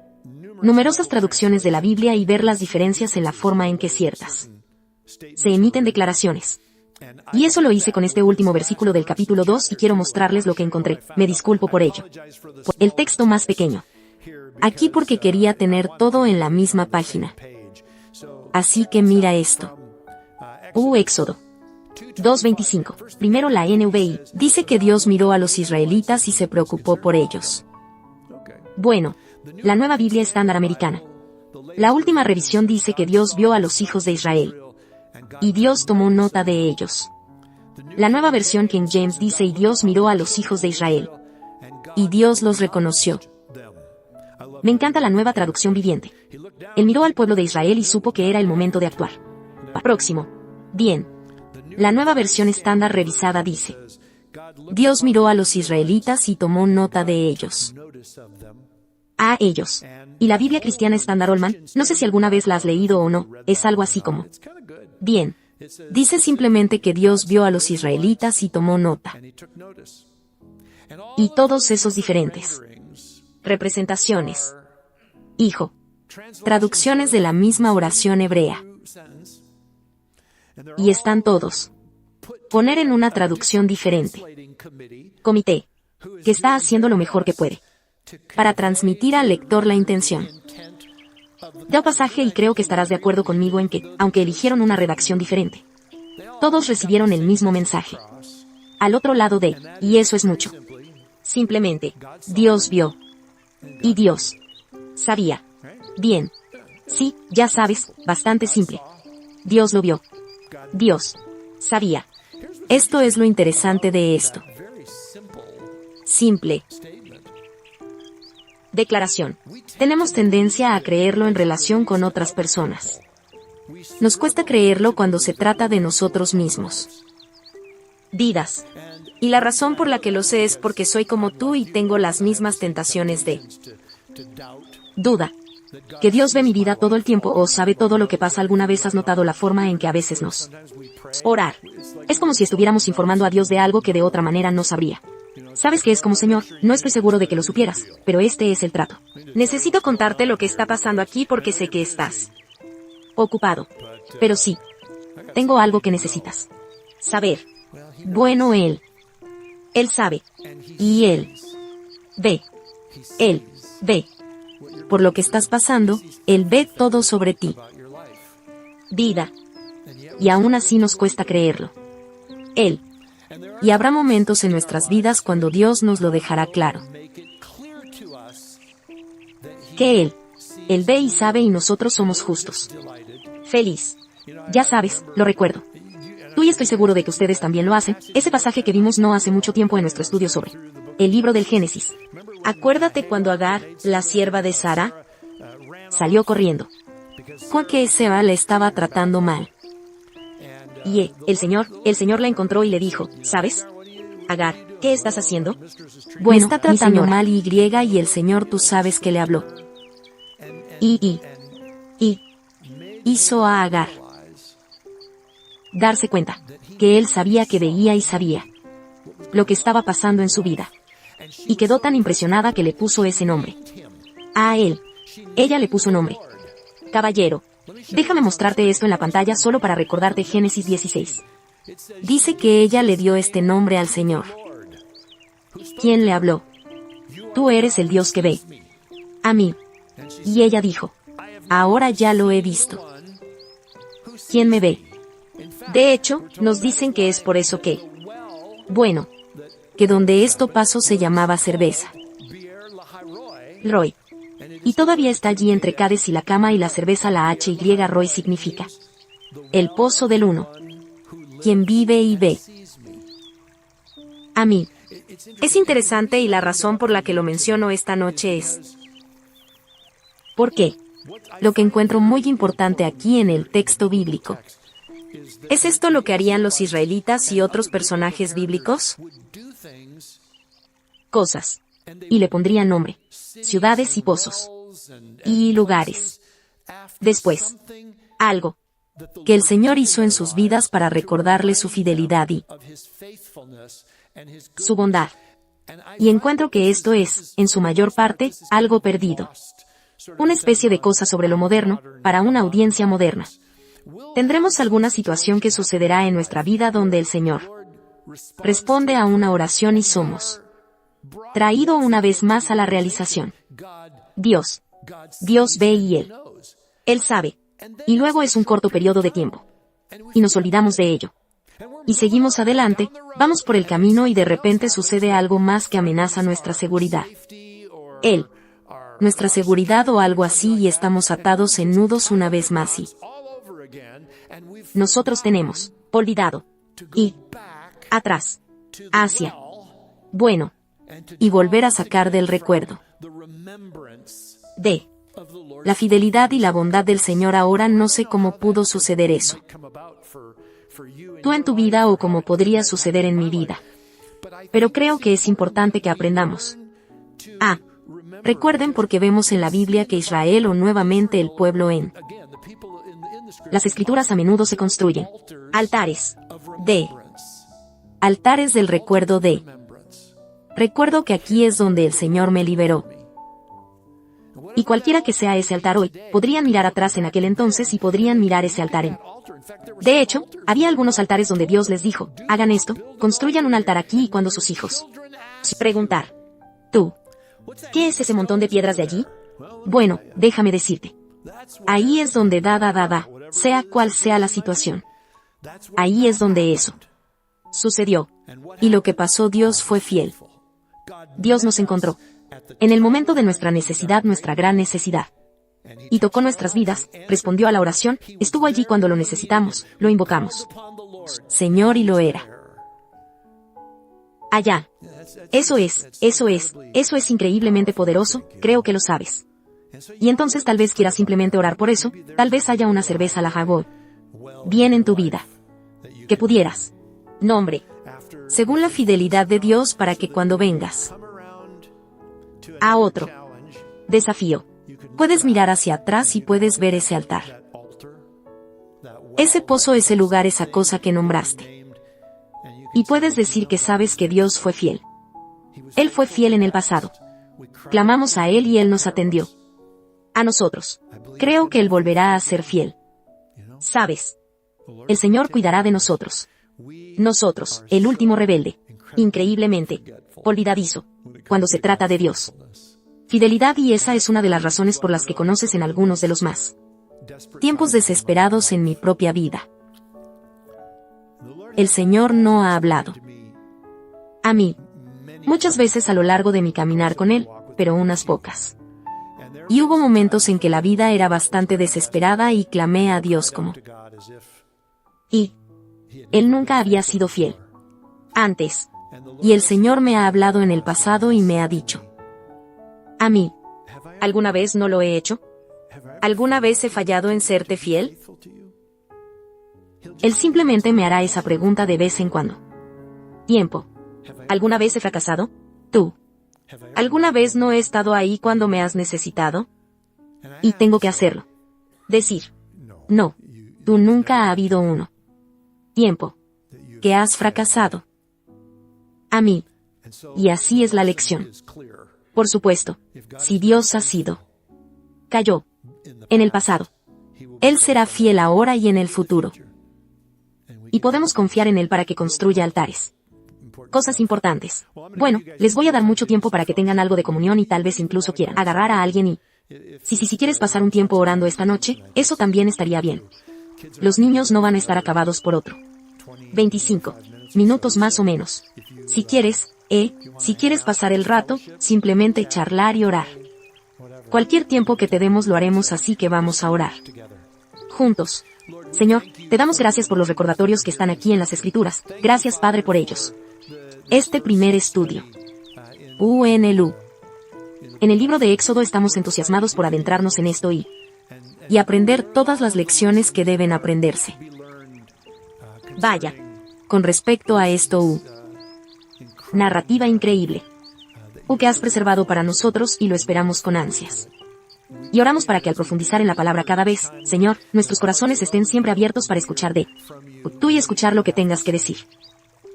numerosas traducciones de la Biblia y ver las diferencias en la forma en que ciertas se emiten declaraciones. Y eso lo hice con este último versículo del capítulo 2 y quiero mostrarles lo que encontré. Me disculpo por ello. El texto más pequeño. Aquí porque quería tener todo en la misma página. Así que mira esto. Éxodo 2:25. Primero la NVI dice que Dios miró a los israelitas y se preocupó por ellos. Bueno, la Nueva Biblia Estándar Americana. La última revisión dice que Dios vio a los hijos de Israel. Y Dios tomó nota de ellos. La nueva versión King James dice: y Dios miró a los hijos de Israel. Y Dios los reconoció. Me encanta la nueva traducción viviente. Él miró al pueblo de Israel y supo que era el momento de actuar. Próximo. Bien. La nueva versión estándar revisada dice: Dios miró a los israelitas y tomó nota de ellos. A ellos. Y la Biblia Cristiana Estándar Olman, no sé si alguna vez la has leído o no, es algo así como: bien. Dice simplemente que Dios vio a los israelitas y tomó nota. Y todos esos diferentes representaciones. Hijo. Traducciones de la misma oración hebrea. Y están todos. Poner en una traducción diferente. Comité. Que está haciendo lo mejor que puede. Para transmitir al lector la intención. Da pasaje y creo que estarás de acuerdo conmigo en que, aunque eligieron una redacción diferente, todos recibieron el mismo mensaje. Al otro lado de, y eso es mucho. Simplemente, Dios vio. Y Dios sabía. Bien. Sí, ya sabes, bastante simple. Dios lo vio. Dios sabía. Esto es lo interesante de esto. Simple. Declaración. Tenemos tendencia a creerlo en relación con otras personas. Nos cuesta creerlo cuando se trata de nosotros mismos. Vidas. Y la razón por la que lo sé es porque soy como tú y tengo las mismas tentaciones de duda. Que Dios ve mi vida todo el tiempo o sabe todo lo que pasa. ¿Alguna vez has notado la forma en que a veces nos orar? Es como si estuviéramos informando a Dios de algo que de otra manera no sabría. ¿Sabes qué es como Señor? No estoy seguro de que lo supieras, pero este es el trato. Necesito contarte lo que está pasando aquí porque sé que estás ocupado. Pero sí, tengo algo que necesitas saber. Bueno, Él sabe. Y Él ve. Él ve. Por lo que estás pasando, Él ve todo sobre ti. Vida. Y aún así nos cuesta creerlo. Él. Y habrá momentos en nuestras vidas cuando Dios nos lo dejará claro. Que Él ve y sabe y nosotros somos justos. Feliz. Ya sabes, lo recuerdo. Tú y estoy seguro de que ustedes también lo hacen, ese pasaje que vimos no hace mucho tiempo en nuestro estudio sobre el libro del Génesis. Acuérdate cuando Agar, la sierva de Sara, salió corriendo. Porque Seba le estaba tratando mal. Y el Señor la encontró y le dijo, ¿sabes? Agar, ¿qué estás haciendo? Bueno, está tratando mal y el Señor tú sabes que le habló. Y hizo a Agar darse cuenta que él sabía que veía y sabía lo que estaba pasando en su vida. Y quedó tan impresionada que le puso ese nombre. A él. Ella le puso nombre. Caballero. Déjame mostrarte esto en la pantalla solo para recordarte Génesis 16. Dice que ella le dio este nombre al Señor. ¿Quién le habló? Tú eres el Dios que ve a mí. Y ella dijo, ahora ya lo he visto. ¿Quién me ve? De hecho, nos dicen que es por eso que, bueno, que donde esto pasó se llamaba cerveza. Roy. Y todavía está allí entre Cades y la cama y la cerveza. La HY Roy significa el pozo del uno. Quien vive y ve a mí. Es interesante y la razón por la que lo menciono esta noche es ¿por qué? Lo que encuentro muy importante aquí en el texto bíblico. ¿Es esto lo que harían los israelitas y otros personajes bíblicos? Cosas. Y le pondrían nombre. Ciudades y pozos. Y lugares. Después. Algo. Que el Señor hizo en sus vidas para recordarle su fidelidad y su bondad. Y encuentro que esto es, en su mayor parte, algo perdido. Una especie de cosa sobre lo moderno, para una audiencia moderna. Tendremos alguna situación que sucederá en nuestra vida donde el Señor responde a una oración y somos traído una vez más a la realización. Dios ve y Él sabe. Y luego es un corto periodo de tiempo. Y nos olvidamos de ello. Y seguimos adelante, vamos por el camino y de repente sucede algo más que amenaza nuestra seguridad. Nuestra seguridad o algo así y estamos atados en nudos una vez más y nosotros tenemos olvidado y atrás, hacia, bueno, y volver a sacar del recuerdo de la fidelidad y la bondad del Señor. Ahora no sé cómo pudo suceder eso tú en tu vida o cómo podría suceder en mi vida, pero creo que es importante que aprendamos recuerden porque vemos en la Biblia que Israel o nuevamente el pueblo en las escrituras a menudo se construyen altares del recuerdo de. Recuerdo que aquí es donde el Señor me liberó Y cualquiera que sea ese altar hoy, podrían mirar atrás en aquel entonces y podrían mirar ese altar en. De hecho, había algunos altares donde Dios les dijo, hagan esto, construyan un altar aquí y cuando sus hijos. Preguntar. Tú. ¿Qué es ese montón de piedras de allí? Bueno, déjame decirte. Ahí es donde sea cual sea la situación. Ahí es donde eso sucedió. Y lo que pasó, Dios fue fiel. Dios nos encontró. En el momento de nuestra necesidad, nuestra gran necesidad. Y tocó nuestras vidas, respondió a la oración, estuvo allí cuando lo necesitamos, lo invocamos. Señor, y lo era. Allá. Eso es increíblemente poderoso, creo que lo sabes. Y entonces tal vez quieras simplemente orar por eso, tal vez haya una cerveza la Jagod. Bien en tu vida. Que pudieras. Nombre. Según la fidelidad de Dios para que cuando vengas a otro desafío, puedes mirar hacia atrás y puedes ver ese altar. Ese pozo, ese lugar, esa cosa que nombraste. Y puedes decir que sabes que Dios fue fiel. Él fue fiel en el pasado. Clamamos a Él y Él nos atendió. A nosotros. Creo que Él volverá a ser fiel. ¿Sabes? El Señor cuidará de nosotros. Nosotros, el último rebelde. Increíblemente olvidadizo. Cuando se trata de Dios. Fidelidad, y esa es una de las razones por las que conoces en algunos de los más tiempos desesperados en mi propia vida. El Señor no ha hablado a mí muchas veces a lo largo de mi caminar con Él, pero unas pocas. Y hubo momentos en que la vida era bastante desesperada y clamé a Dios como. Y Él nunca había sido fiel antes. Y el Señor me ha hablado en el pasado y me ha dicho a mí, ¿alguna vez no lo he hecho? ¿Alguna vez he fallado en serte fiel? Él simplemente me hará esa pregunta de vez en cuando. Tiempo. ¿Alguna vez he fracasado? Tú. ¿Alguna vez no he estado ahí cuando me has necesitado? Y tengo que hacerlo. Decir, no, tú nunca ha habido uno. Tiempo. Que has fracasado. A mí. Y así es la lección. Por supuesto, si Dios ha sido, cayó, en el pasado, Él será fiel ahora y en el futuro. Y podemos confiar en Él para que construya altares. Cosas importantes. Bueno, les voy a dar mucho tiempo para que tengan algo de comunión y tal vez incluso quieran agarrar a alguien y... Si quieres pasar un tiempo orando esta noche, eso también estaría bien. Los niños no van a estar acabados por otro 25 minutos más o menos. Si quieres pasar el rato, simplemente charlar y orar. Cualquier tiempo que te demos lo haremos, así que vamos a orar juntos. Señor, te damos gracias por los recordatorios que están aquí en las Escrituras. Gracias, Padre, por ellos. Este primer estudio. UNLU. En el libro de Éxodo estamos entusiasmados por adentrarnos en esto y aprender todas las lecciones que deben aprenderse. Vaya. Con respecto a esto, narrativa increíble. Que has preservado para nosotros y lo esperamos con ansias. Y oramos para que al profundizar en la palabra cada vez, Señor, nuestros corazones estén siempre abiertos para escuchar de tú y escuchar lo que tengas que decir.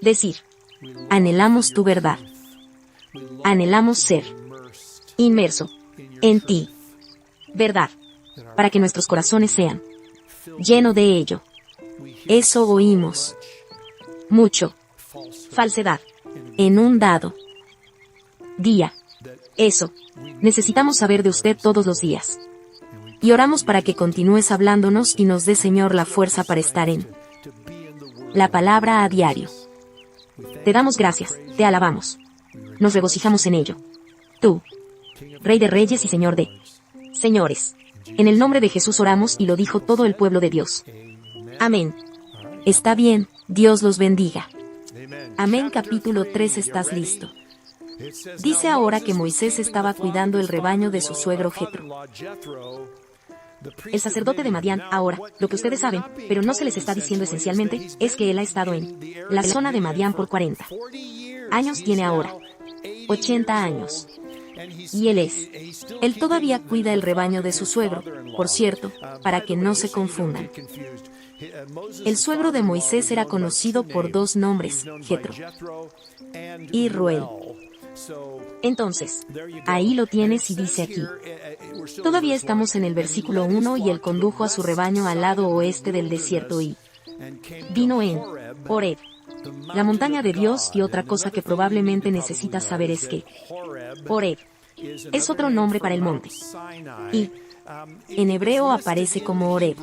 Decir. Anhelamos tu verdad. Anhelamos ser inmerso en ti. Verdad. Para que nuestros corazones sean lleno de ello. Eso oímos. Mucho. Falsedad. En un dado día. Eso. Necesitamos saber de usted todos los días. Y oramos para que continúes hablándonos y nos dé, Señor, la fuerza para estar en la palabra a diario. Te damos gracias, te alabamos. Nos regocijamos en ello. Tú, Rey de Reyes y Señor de señores. En el nombre de Jesús oramos y lo dijo todo el pueblo de Dios. Amén. Está bien, Dios los bendiga. Amén. Capítulo 3. ¿Estás listo? Dice ahora que Moisés estaba cuidando el rebaño de su suegro Jetro, el sacerdote de Madián. Ahora, lo que ustedes saben, pero no se les está diciendo esencialmente, es que él ha estado en la zona de Madián por 40 años. Tiene ahora 80 años. Y él todavía cuida el rebaño de su suegro, por cierto, para que no se confundan. El suegro de Moisés era conocido por dos nombres, Jetro y Ruel. Entonces, ahí lo tienes y dice aquí. Todavía estamos en el versículo 1 y él condujo a su rebaño al lado oeste del desierto y vino en Horeb, la montaña de Dios, y otra cosa que probablemente necesitas saber es que Horeb es otro nombre para el monte. Y en hebreo aparece como Horeb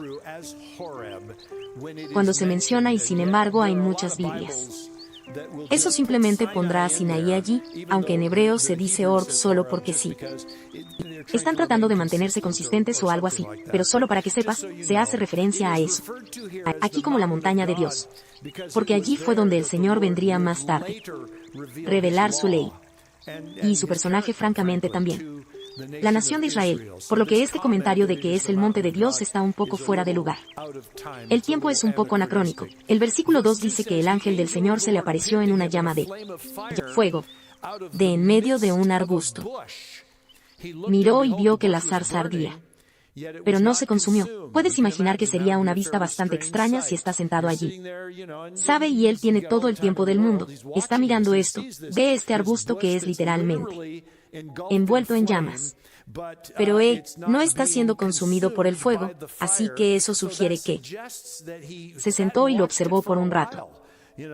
cuando se menciona, y sin embargo hay muchas Biblias. Eso simplemente pondrá a Sinaí allí, aunque en hebreo se dice Orb solo porque sí. Están tratando de mantenerse consistentes o algo así, pero solo para que sepas, se hace referencia a eso. Aquí como la montaña de Dios. Porque allí fue donde el Señor vendría más tarde. Revelar su ley. Y su personaje francamente también. La nación de Israel, por lo que este comentario de que es el monte de Dios está un poco fuera de lugar. El tiempo es un poco anacrónico. El versículo 2 dice que el ángel del Señor se le apareció en una llama de fuego, de en medio de un arbusto. Miró y vio que la zarza ardía, pero no se consumió. Puedes imaginar que sería una vista bastante extraña si está sentado allí. Sabe, y él tiene todo el tiempo del mundo. Está mirando esto, ve este arbusto que es literalmente envuelto en llamas. Pero no está siendo consumido por el fuego, así que eso sugiere que se sentó y lo observó por un rato.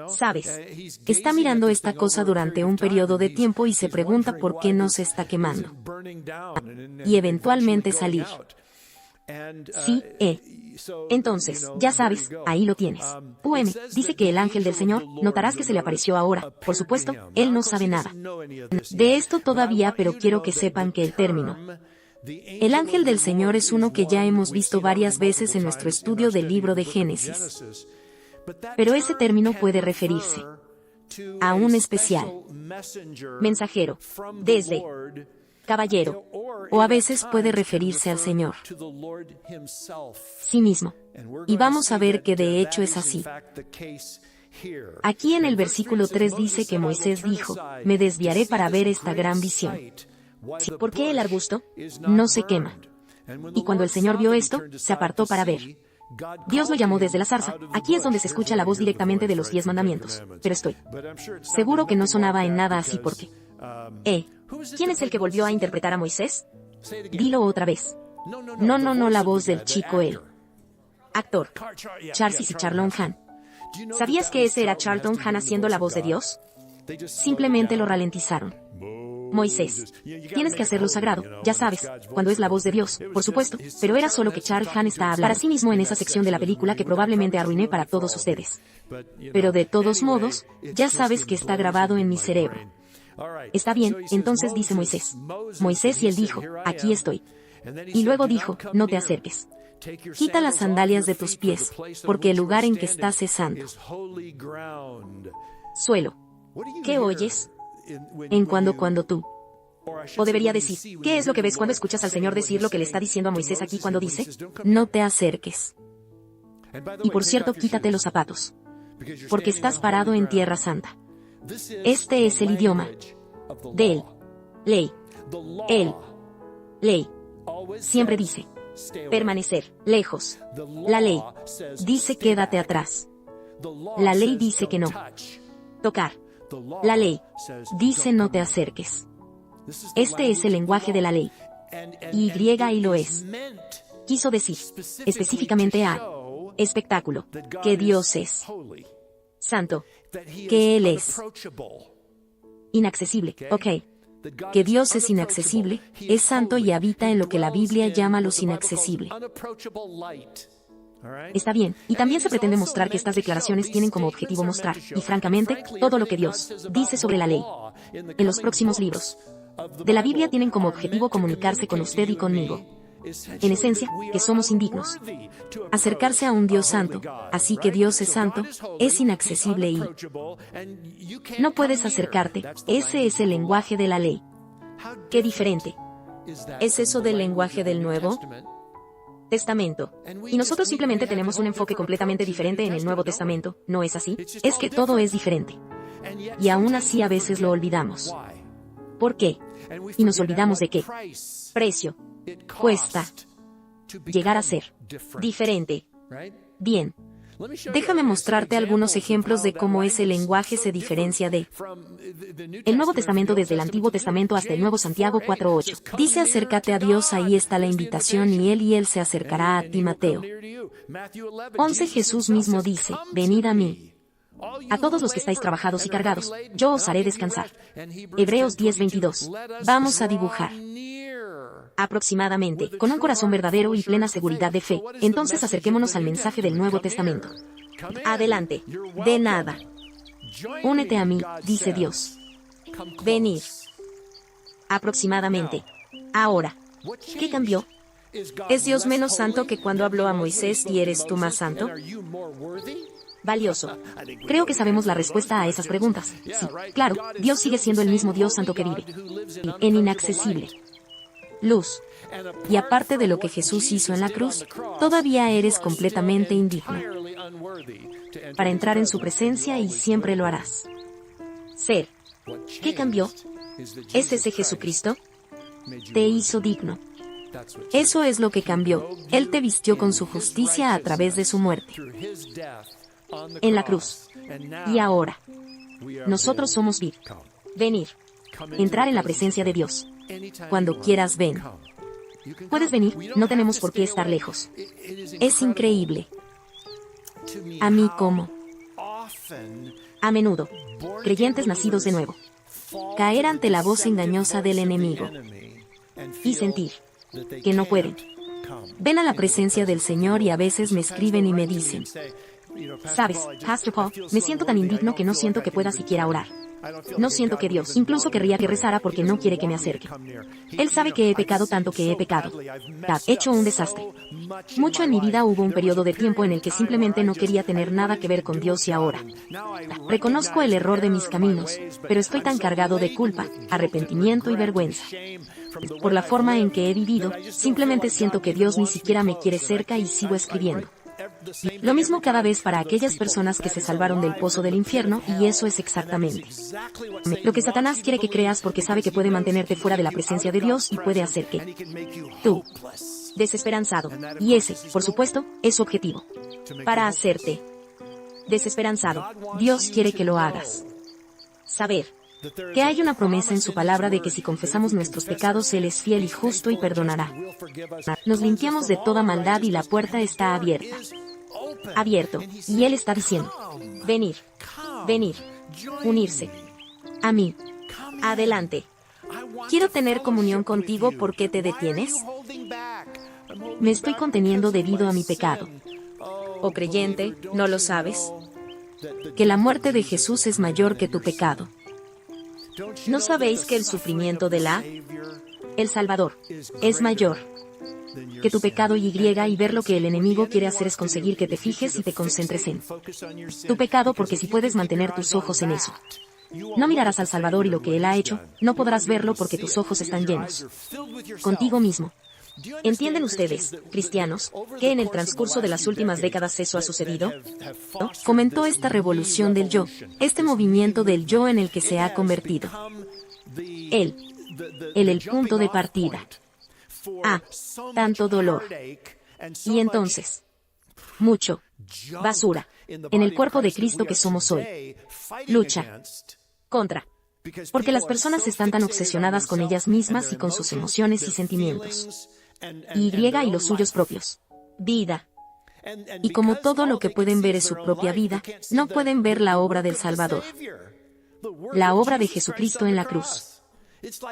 ¿Sabes? Está mirando esta cosa durante un periodo de tiempo y se pregunta por qué no se está quemando. Y eventualmente salir. Sí, Entonces, ya sabes, ahí lo tienes. Dice que el ángel del Señor, notarás que se le apareció ahora. Por supuesto, él no sabe nada de esto todavía, pero quiero que sepan que el término el ángel del Señor es uno que ya hemos visto varias veces en nuestro estudio del libro de Génesis. Pero ese término puede referirse a un especial mensajero, desde caballero, o a veces puede referirse al Señor sí mismo. Y vamos a ver que de hecho es así. Aquí en el versículo 3 dice que Moisés dijo, me desviaré para ver esta gran visión. ¿Por qué el arbusto no se quema? Y cuando el Señor vio esto, se apartó para ver. Dios lo llamó desde la zarza. Aquí es donde se escucha la voz directamente de los 10 mandamientos. Pero estoy seguro que no sonaba en nada así porque... ¿Quién es el que volvió a interpretar a Moisés? Dilo otra vez. No, la voz del chico actor. Charles y Charlton Heston. ¿Sabías que ese era Charlton Heston haciendo la voz de Dios? Simplemente lo ralentizaron. Moisés, tienes que hacerlo sagrado, ya sabes, cuando es la voz de Dios, por supuesto, pero era solo que Charlton Heston está hablando para sí mismo en esa sección de la película que probablemente arruiné para todos ustedes. Pero de todos modos, ya sabes que está grabado en mi cerebro. Está bien, entonces dice Moisés, y él dijo, aquí estoy. Y luego dijo, no te acerques. Quita las sandalias de tus pies, porque el lugar en que estás es santo. Suelo. ¿Qué oyes? En cuando tú. O debería decir, ¿qué es lo que ves cuando escuchas al Señor decir lo que le está diciendo a Moisés aquí cuando dice, no te acerques? Y por cierto, quítate los zapatos, porque estás parado en tierra santa. Este es el idioma de ley. Ley siempre dice permanecer lejos. La ley dice quédate atrás. La ley dice que no tocar. La ley dice no te acerques. Este es el lenguaje de la ley. Y lo es. Quiso decir específicamente espectáculo, que Dios es santo, que Él es inaccesible, que Dios es inaccesible, es santo y habita en lo que la Biblia llama los inaccesibles. Está bien, y también se pretende mostrar que estas declaraciones tienen como objetivo mostrar, y francamente, todo lo que Dios dice sobre la ley en los próximos libros de la Biblia tienen como objetivo comunicarse con usted y conmigo. En esencia, que somos indignos. Acercarse a un Dios santo, así que Dios es santo, es inaccesible y no puedes acercarte, ese es el lenguaje de la ley. ¿Qué diferente es eso del lenguaje del Nuevo Testamento? Y nosotros simplemente tenemos un enfoque completamente diferente en el Nuevo Testamento, ¿no es así? Es que todo es diferente. Y aún así a veces lo olvidamos. ¿Por qué? Y nos olvidamos de qué precio cuesta llegar a ser diferente. Bien. Déjame mostrarte algunos ejemplos de cómo ese lenguaje se diferencia de el Nuevo Testamento desde el Antiguo Testamento hasta el Nuevo Santiago 4:8. Dice acércate a Dios, ahí está la invitación y Él se acercará a ti. Mateo 11. Jesús mismo dice, venid a mí. A todos los que estáis trabajados y cargados, yo os haré descansar. Hebreos 10:22. Vamos a dibujar. Aproximadamente, con un corazón verdadero y plena seguridad de fe, entonces acerquémonos al mensaje del Nuevo Testamento. Adelante. De nada. Únete a mí, dice Dios. Venid. Aproximadamente. Ahora. ¿Qué cambió? ¿Es Dios menos santo que cuando habló a Moisés y eres tú más santo? Valioso. Creo que sabemos la respuesta a esas preguntas. Sí, claro, Dios sigue siendo el mismo Dios santo que vive en inaccesible luz. Y aparte de lo que Jesús hizo en la cruz, todavía eres completamente indigno para entrar en su presencia y siempre lo harás. Ser. ¿Qué cambió? ¿Es ese Jesucristo? Te hizo digno. Eso es lo que cambió. Él te vistió con su justicia a través de su muerte en la cruz. Y ahora, nosotros somos vid. Venir. Entrar en la presencia de Dios. Cuando quieras, ven. Puedes venir, no tenemos por qué estar lejos. Es increíble. A mí como, a menudo, creyentes nacidos de nuevo, caer ante la voz engañosa del enemigo y sentir que no pueden. Ven a la presencia del Señor y a veces me escriben y me dicen, sabes, Pastor Paul, me siento tan indigno que no siento que pueda siquiera orar. No siento que Dios incluso querría que rezara porque no quiere que me acerque. Él sabe que he pecado tanto que he pecado. He hecho un desastre. Mucho en mi vida hubo un periodo de tiempo en el que simplemente no quería tener nada que ver con Dios y ahora reconozco el error de mis caminos, pero estoy tan cargado de culpa, arrepentimiento y vergüenza por la forma en que he vivido, simplemente siento que Dios ni siquiera me quiere cerca y sigo escribiendo. Lo mismo cada vez para aquellas personas que se salvaron del pozo del infierno, y eso es exactamente lo que Satanás quiere que creas porque sabe que puede mantenerte fuera de la presencia de Dios y puede hacer que tú, desesperanzado, y ese, por supuesto, es su objetivo, para hacerte desesperanzado. Dios quiere que lo hagas saber que hay una promesa en su palabra de que si confesamos nuestros pecados, Él es fiel y justo y perdonará. Nos limpiamos de toda maldad y la puerta está abierta. Abierto, y Él está diciendo, venir, venir, unirse a mí. Adelante. Quiero tener comunión contigo. ¿Por qué te detienes? Me estoy conteniendo debido a mi pecado. Oh creyente, ¿no lo sabes? Que la muerte de Jesús es mayor que tu pecado. ¿No sabéis que el sufrimiento de el Salvador es mayor que tu pecado y ver lo que el enemigo quiere hacer es conseguir que te fijes y te concentres en tu pecado, porque si puedes mantener tus ojos en eso, no mirarás al Salvador y lo que Él ha hecho, no podrás verlo porque tus ojos están llenos contigo mismo. ¿Entienden ustedes, cristianos, que en el transcurso de las últimas décadas eso ha sucedido? ¿No? Fomentó esta revolución del yo, este movimiento del yo en el que se ha convertido el punto de partida a tanto dolor. Y entonces, mucho basura en el cuerpo de Cristo que somos hoy. Lucha contra. Porque las personas están tan obsesionadas con ellas mismas y con sus emociones y sentimientos. Y los suyos propios. Vida. Y como todo lo que pueden ver es su propia vida, no pueden ver la obra del Salvador. La obra de Jesucristo en la cruz.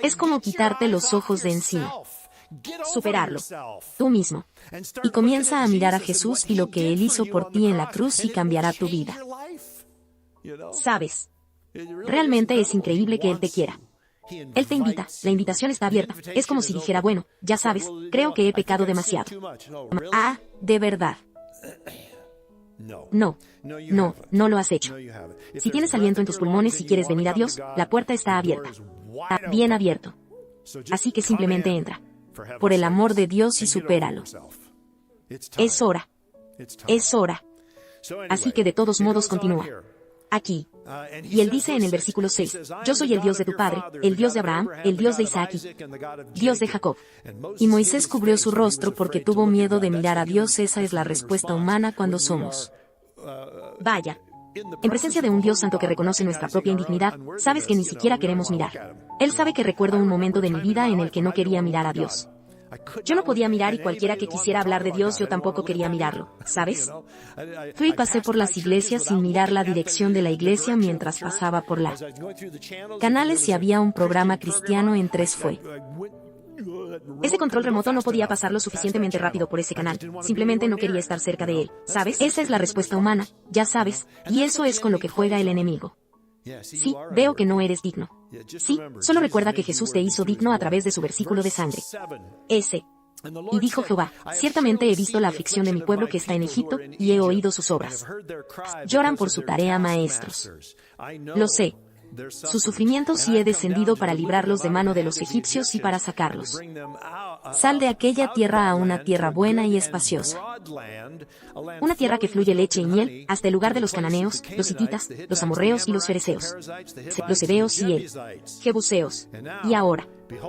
Es como quitarte los ojos de encima. Superarlo. Tú mismo. Y comienza a mirar a Jesús y lo que Él hizo por ti en la cruz y cambiará tu vida. ¿Sabes? Realmente es increíble que Él te quiera. Él te invita, la invitación está abierta. Es como si dijera, bueno, ya sabes, creo que he pecado demasiado. Ah, ¿de verdad? No, no lo has hecho. Si tienes aliento en tus pulmones y quieres venir a Dios, la puerta está abierta. Bien abierto. Así que simplemente entra. Por el amor de Dios y supéralo. Es hora. Es hora. Así que de todos modos continúa. Aquí. Y Él dice en el versículo 6, yo soy el Dios de tu padre, el Dios de Abraham, el Dios de Isaac y Dios de Jacob. Y Moisés cubrió su rostro porque tuvo miedo de mirar a Dios. Esa es la respuesta humana cuando somos Vaya. En presencia de un Dios santo que reconoce nuestra propia indignidad, sabes que ni siquiera queremos mirar. Él sabe que recuerdo un momento de mi vida en el que no quería mirar a Dios. Yo no podía mirar y cualquiera que quisiera hablar de Dios yo tampoco quería mirarlo, ¿sabes? Fui y pasé por las iglesias sin mirar la dirección de la iglesia mientras pasaba por la canales y había un programa cristiano en 3 fue. Ese control remoto no podía pasar lo suficientemente rápido por ese canal, simplemente no quería estar cerca de él, ¿sabes? Esa es la respuesta humana, ya sabes, y eso es con lo que juega el enemigo. Sí, veo que no eres digno. Sí, solo recuerda que Jesús te hizo digno a través de su versículo de sangre. Ese. Y dijo Jehová, ciertamente he visto la aflicción de mi pueblo que está en Egipto, y he oído sus obras. Lloran por su tarea maestros. Lo sé. Sus sufrimientos y he descendido para librarlos de mano de los egipcios y para sacarlos. Sal de aquella tierra a una tierra buena y espaciosa. Una tierra que fluye leche y miel, hasta el lugar de los cananeos, los hititas, los amorreos y los fereceos, los heveos y el jebuseos. Y ahora,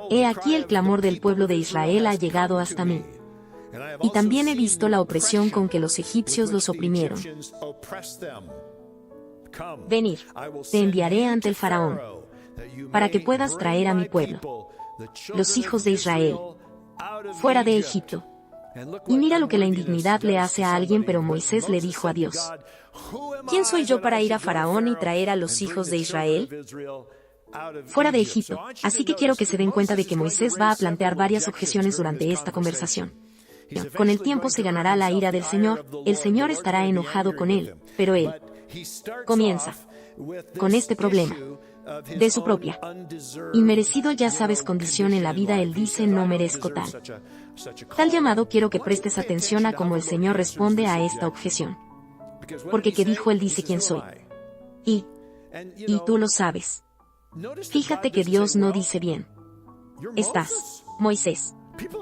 he aquí el clamor del pueblo de Israel ha llegado hasta mí. Y también he visto la opresión con que los egipcios los oprimieron. Venir, te enviaré ante el faraón, para que puedas traer a mi pueblo, los hijos de Israel, fuera de Egipto. Y mira lo que la indignidad le hace a alguien, pero Moisés le dijo a Dios, ¿quién soy yo para ir a Faraón y traer a los hijos de Israel fuera de Egipto? Así que quiero que se den cuenta de que Moisés va a plantear varias objeciones durante esta conversación. Con el tiempo se ganará la ira del Señor, el Señor estará enojado con él, pero él comienza con este problema de su propia inmerecido, ya sabes, condición en la vida. Él dice, no merezco tal llamado. Quiero que prestes atención a cómo el Señor responde a esta objeción. Porque ¿qué dijo? Él dice, ¿quién soy? Y tú lo sabes. Fíjate que Dios no dice bien. Estás, Moisés.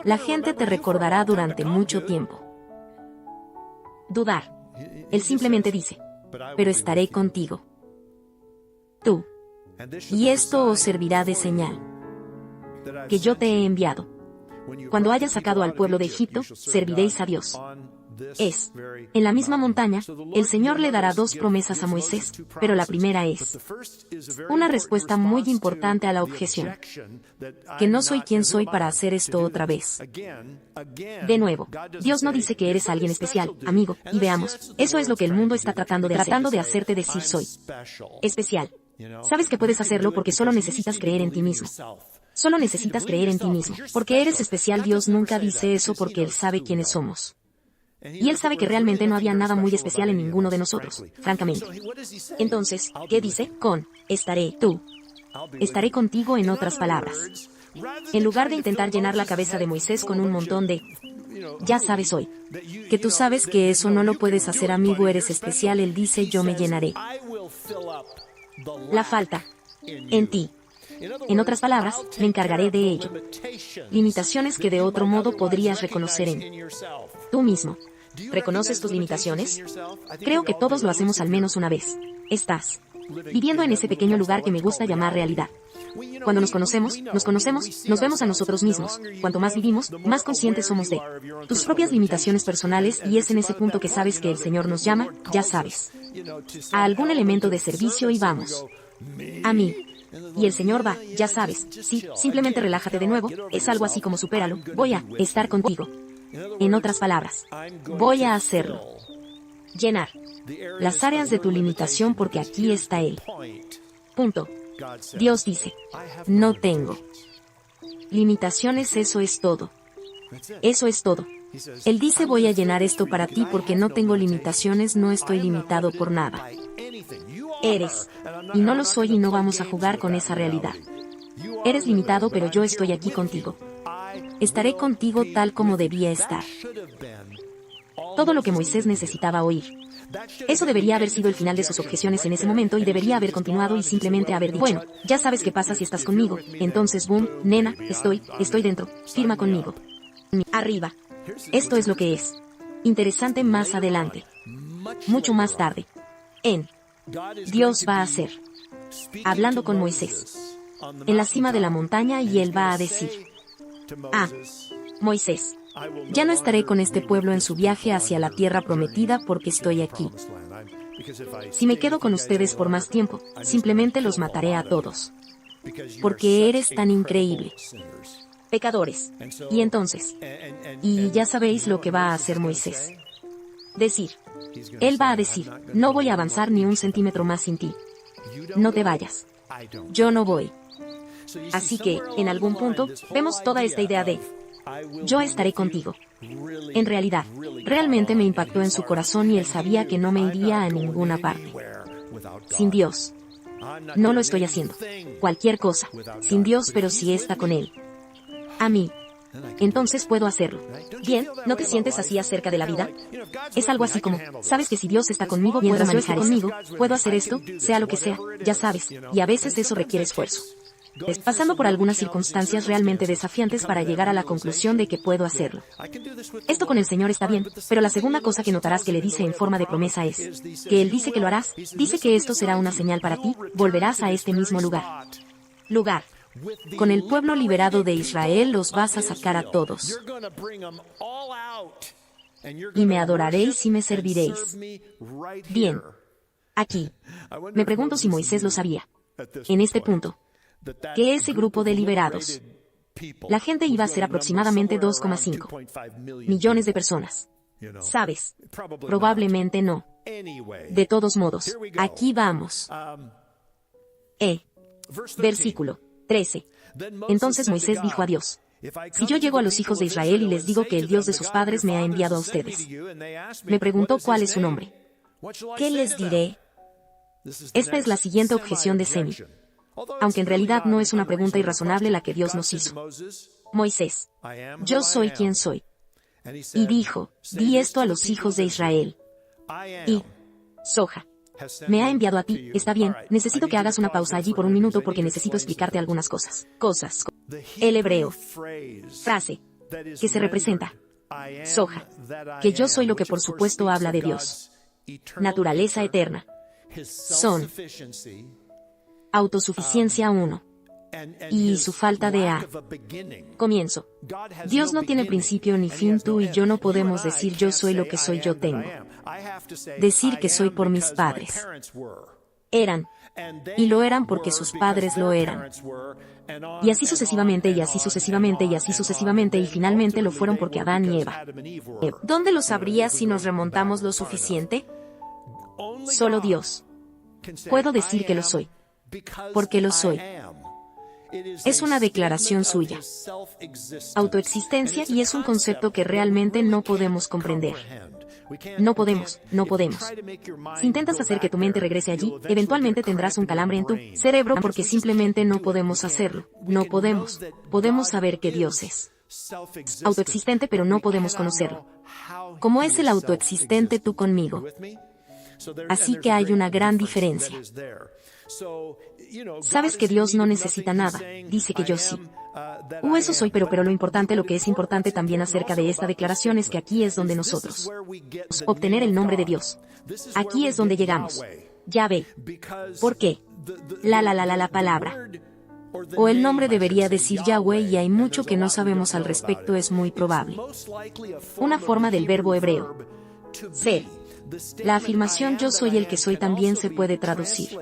La gente te recordará durante mucho tiempo. Dudar. Él simplemente dice, pero estaré contigo. Tú. Y esto os servirá de señal, que yo te he enviado. Cuando hayas sacado al pueblo de Egipto, serviréis a Dios. En la misma montaña, el Señor le dará 2 promesas a Moisés, pero la primera es una respuesta muy importante a la objeción, que no soy quien soy para hacer esto otra vez. De nuevo, Dios no dice que eres alguien especial, amigo, y veamos, eso es lo que el mundo está tratando de hacerte decir, soy especial. Sabes que puedes hacerlo porque solo necesitas creer en ti mismo. Solo necesitas creer en ti mismo, porque eres especial. Dios nunca dice eso porque Él sabe quiénes somos. Y Él sabe que realmente no había nada muy especial en ninguno de nosotros, francamente. Entonces, ¿qué dice? Estaré contigo, en otras palabras. En lugar de intentar llenar la cabeza de Moisés con un montón de, ya sabes hoy, que tú sabes que eso no lo puedes hacer, amigo, eres especial. Él dice, yo me llenaré la falta en ti. En otras palabras, me encargaré de ello. Limitaciones que de otro modo podrías reconocer en tú mismo. ¿Reconoces tus limitaciones? Creo que todos lo hacemos al menos una vez. Estás viviendo en ese pequeño lugar que me gusta llamar realidad. Cuando nos conocemos, nos vemos a nosotros mismos. Cuanto más vivimos, más conscientes somos de tus propias limitaciones personales, y es en ese punto que sabes que el Señor nos llama, ya sabes, a algún elemento de servicio, y vamos a mí. Y el Señor va, ya sabes, sí, simplemente relájate de nuevo, es algo así como supéralo, voy a estar contigo. En otras palabras, voy a hacerlo. Llenar las áreas de tu limitación, porque aquí está Él. Punto. Dios dice, no tengo limitaciones, eso es todo. Eso es todo. Él dice, voy a llenar esto para ti porque no tengo limitaciones, no estoy limitado por nada. Eres, y no lo soy, y no vamos a jugar con esa realidad. Eres limitado, pero yo estoy aquí contigo. Estaré contigo tal como debía estar. Todo lo que Moisés necesitaba oír. Eso debería haber sido el final de sus objeciones en ese momento, y debería haber continuado y simplemente haber dicho, bueno, ya sabes qué pasa si estás conmigo. Entonces, boom, nena, estoy dentro, firma conmigo. Arriba. Esto es lo que es interesante más adelante. Mucho más tarde. Dios va a hacer, hablando con Moisés, en la cima de la montaña, y Él va a decir, Moisés, ya no estaré con este pueblo en su viaje hacia la tierra prometida porque estoy aquí. Si me quedo con ustedes por más tiempo, simplemente los mataré a todos. Porque eres tan increíble. Pecadores. Y entonces, y ya sabéis lo que va a hacer Moisés. Decir. Él va a decir, no voy a avanzar ni un centímetro más sin ti. No te vayas. Yo no voy. Así que, en algún punto, vemos toda esta idea de, yo estaré contigo. En realidad, realmente me impactó en su corazón y él sabía que no me iría a ninguna parte. Sin Dios. No lo estoy haciendo. Cualquier cosa. Sin Dios, pero si está con él. A mí. Entonces puedo hacerlo. Bien, ¿no te sientes así acerca de la vida? Es algo así como, sabes que si Dios está conmigo, mientras yo esté conmigo, puedo hacer esto, sea lo que sea, ya sabes, y a veces eso requiere esfuerzo. Pasando por algunas circunstancias realmente desafiantes para llegar a la conclusión de que puedo hacerlo. Esto con el Señor está bien, pero la segunda cosa que notarás que le dice en forma de promesa es, que Él dice que lo harás, dice que esto será una señal para ti, volverás a este mismo lugar. Con el pueblo liberado de Israel los vas a sacar a todos. Y me adoraréis y me serviréis. Bien. Aquí. Me pregunto si Moisés lo sabía. En este punto. Que ese grupo de liberados. La gente iba a ser aproximadamente 2,5 millones de personas. ¿Sabes? Probablemente no. De todos modos, aquí vamos. Versículo 13. Entonces Moisés dijo a Dios, si yo llego a los hijos de Israel y les digo que el Dios de sus padres me ha enviado a ustedes. Me preguntó cuál es su nombre. ¿Qué les diré? Esta es la siguiente objeción de Semi. Aunque en realidad no es una pregunta irrazonable la que Dios nos hizo. Moisés, yo soy quien soy. Y dijo, di esto a los hijos de Israel. Y, Soja, me ha enviado a ti, está bien, necesito que hagas una pausa allí por un minuto porque necesito explicarte algunas cosas. El hebreo. Frase. Que se representa. Soja. Que yo soy lo que por supuesto habla de Dios. Naturaleza eterna. Son. Autosuficiencia 1. Y su falta de comienzo. Dios no tiene principio ni fin, tú y yo no podemos decir yo soy lo que soy, yo tengo. Decir que soy por mis padres. Eran. Y lo eran porque sus padres lo eran. Y así sucesivamente, y así sucesivamente, y así sucesivamente, y finalmente lo fueron porque Adán y Eva. ¿Dónde lo sabrías si nos remontamos lo suficiente? Solo Dios. Puedo decir que lo soy. Porque lo soy. Es una declaración suya. Autoexistencia, y es un concepto que realmente no podemos comprender. No podemos. Si intentas hacer que tu mente regrese allí, eventualmente tendrás un calambre en tu cerebro porque simplemente no podemos hacerlo. No podemos. Podemos saber que Dios es autoexistente, pero no podemos conocerlo. ¿Cómo es el autoexistente tú conmigo? Así que hay una gran diferencia. Sabes que Dios no necesita nada, dice que yo sí. Eso soy, pero lo importante, lo que es importante también acerca de esta declaración es que aquí es donde nosotros obtener el nombre de Dios. Aquí es donde llegamos. Yahvé. ¿Por qué? La palabra. O el nombre debería decir Yahweh y hay mucho que no sabemos al respecto, es muy probable. Una forma del verbo hebreo. Ser. La afirmación yo soy el que soy también se puede traducir.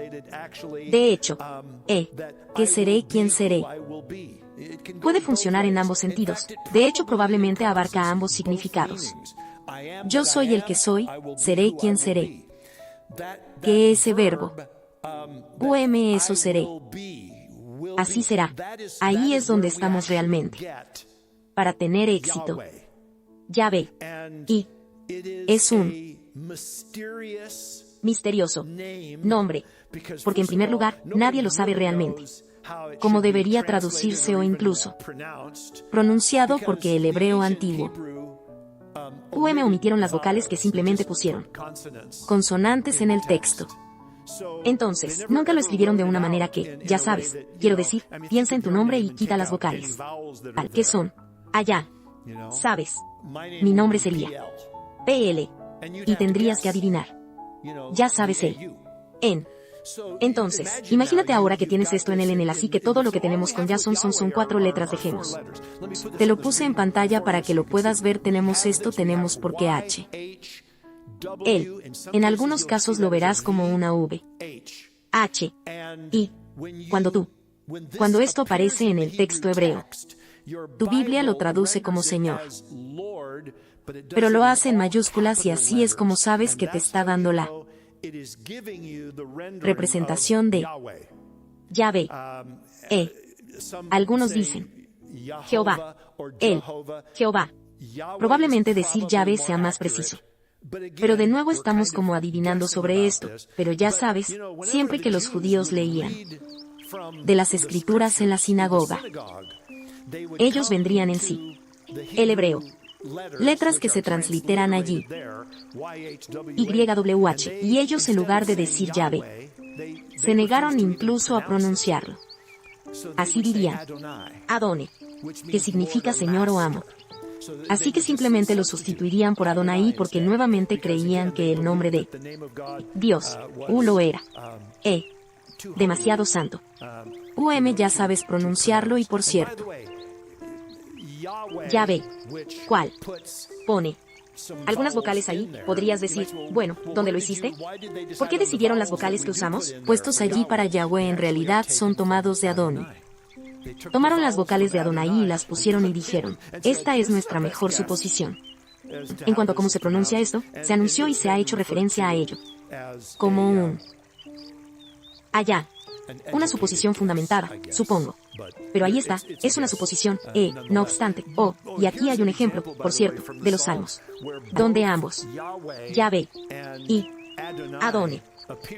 De hecho, que seré quien seré. Puede funcionar en ambos sentidos. De hecho, probablemente abarca ambos significados. Yo soy el que soy, seré quien seré. Que ese verbo, eso seré. Así será. Ahí es donde estamos realmente. Para tener éxito. Yahvé. Y es un misterioso nombre, porque en primer lugar, nadie lo sabe realmente. Cómo debería traducirse o incluso pronunciado porque el hebreo antiguo. Omitieron las vocales que simplemente pusieron consonantes en el texto. Entonces, nunca lo escribieron de una manera que, ya sabes, quiero decir, piensa en tu nombre y quita las vocales. ¿Qué son? Allá. ¿Sabes? Mi nombre sería PL. Y tendrías que adivinar. Ya sabes el en. Entonces, imagínate ahora que tienes esto en el así que todo lo que tenemos con ya son 4 letras, dejemos. Te lo puse en pantalla para que lo puedas ver, tenemos esto, tenemos porque H. él. En algunos casos lo verás como una V, H, I. Cuando esto aparece en el texto hebreo, tu Biblia lo traduce como Señor, pero lo hace en mayúsculas y así es como sabes que te está dando la representación de Yahvé. Algunos dicen Jehová, él, Jehová. Probablemente decir Yahvé sea más preciso. Pero de nuevo estamos como adivinando sobre esto, pero ya sabes, siempre que los judíos leían de las escrituras en la sinagoga, ellos vendrían en sí, el hebreo, letras que se transliteran allí, YWH, y ellos en lugar de decir Yahvé, se negaron incluso a pronunciarlo. Así dirían, Adone, que significa Señor o amo. Así que simplemente lo sustituirían por Adonai porque nuevamente creían que el nombre de Dios, lo era. Demasiado santo. Ya sabes pronunciarlo y por cierto, Yahvé, ¿cuál? Pone algunas vocales ahí, podrías decir, bueno, ¿dónde lo hiciste? ¿Por qué decidieron las vocales que usamos? Puestos allí para Yahweh en realidad son tomados de Adón. Tomaron las vocales de Adonai y las pusieron y dijeron, esta es nuestra mejor suposición. En cuanto a cómo se pronuncia esto, se anunció y se ha hecho referencia a ello como un allá. Una suposición fundamentada, supongo. Pero ahí está, es una suposición, no obstante, y aquí hay un ejemplo, por cierto, de los salmos, donde ambos, Yahvé y Adone.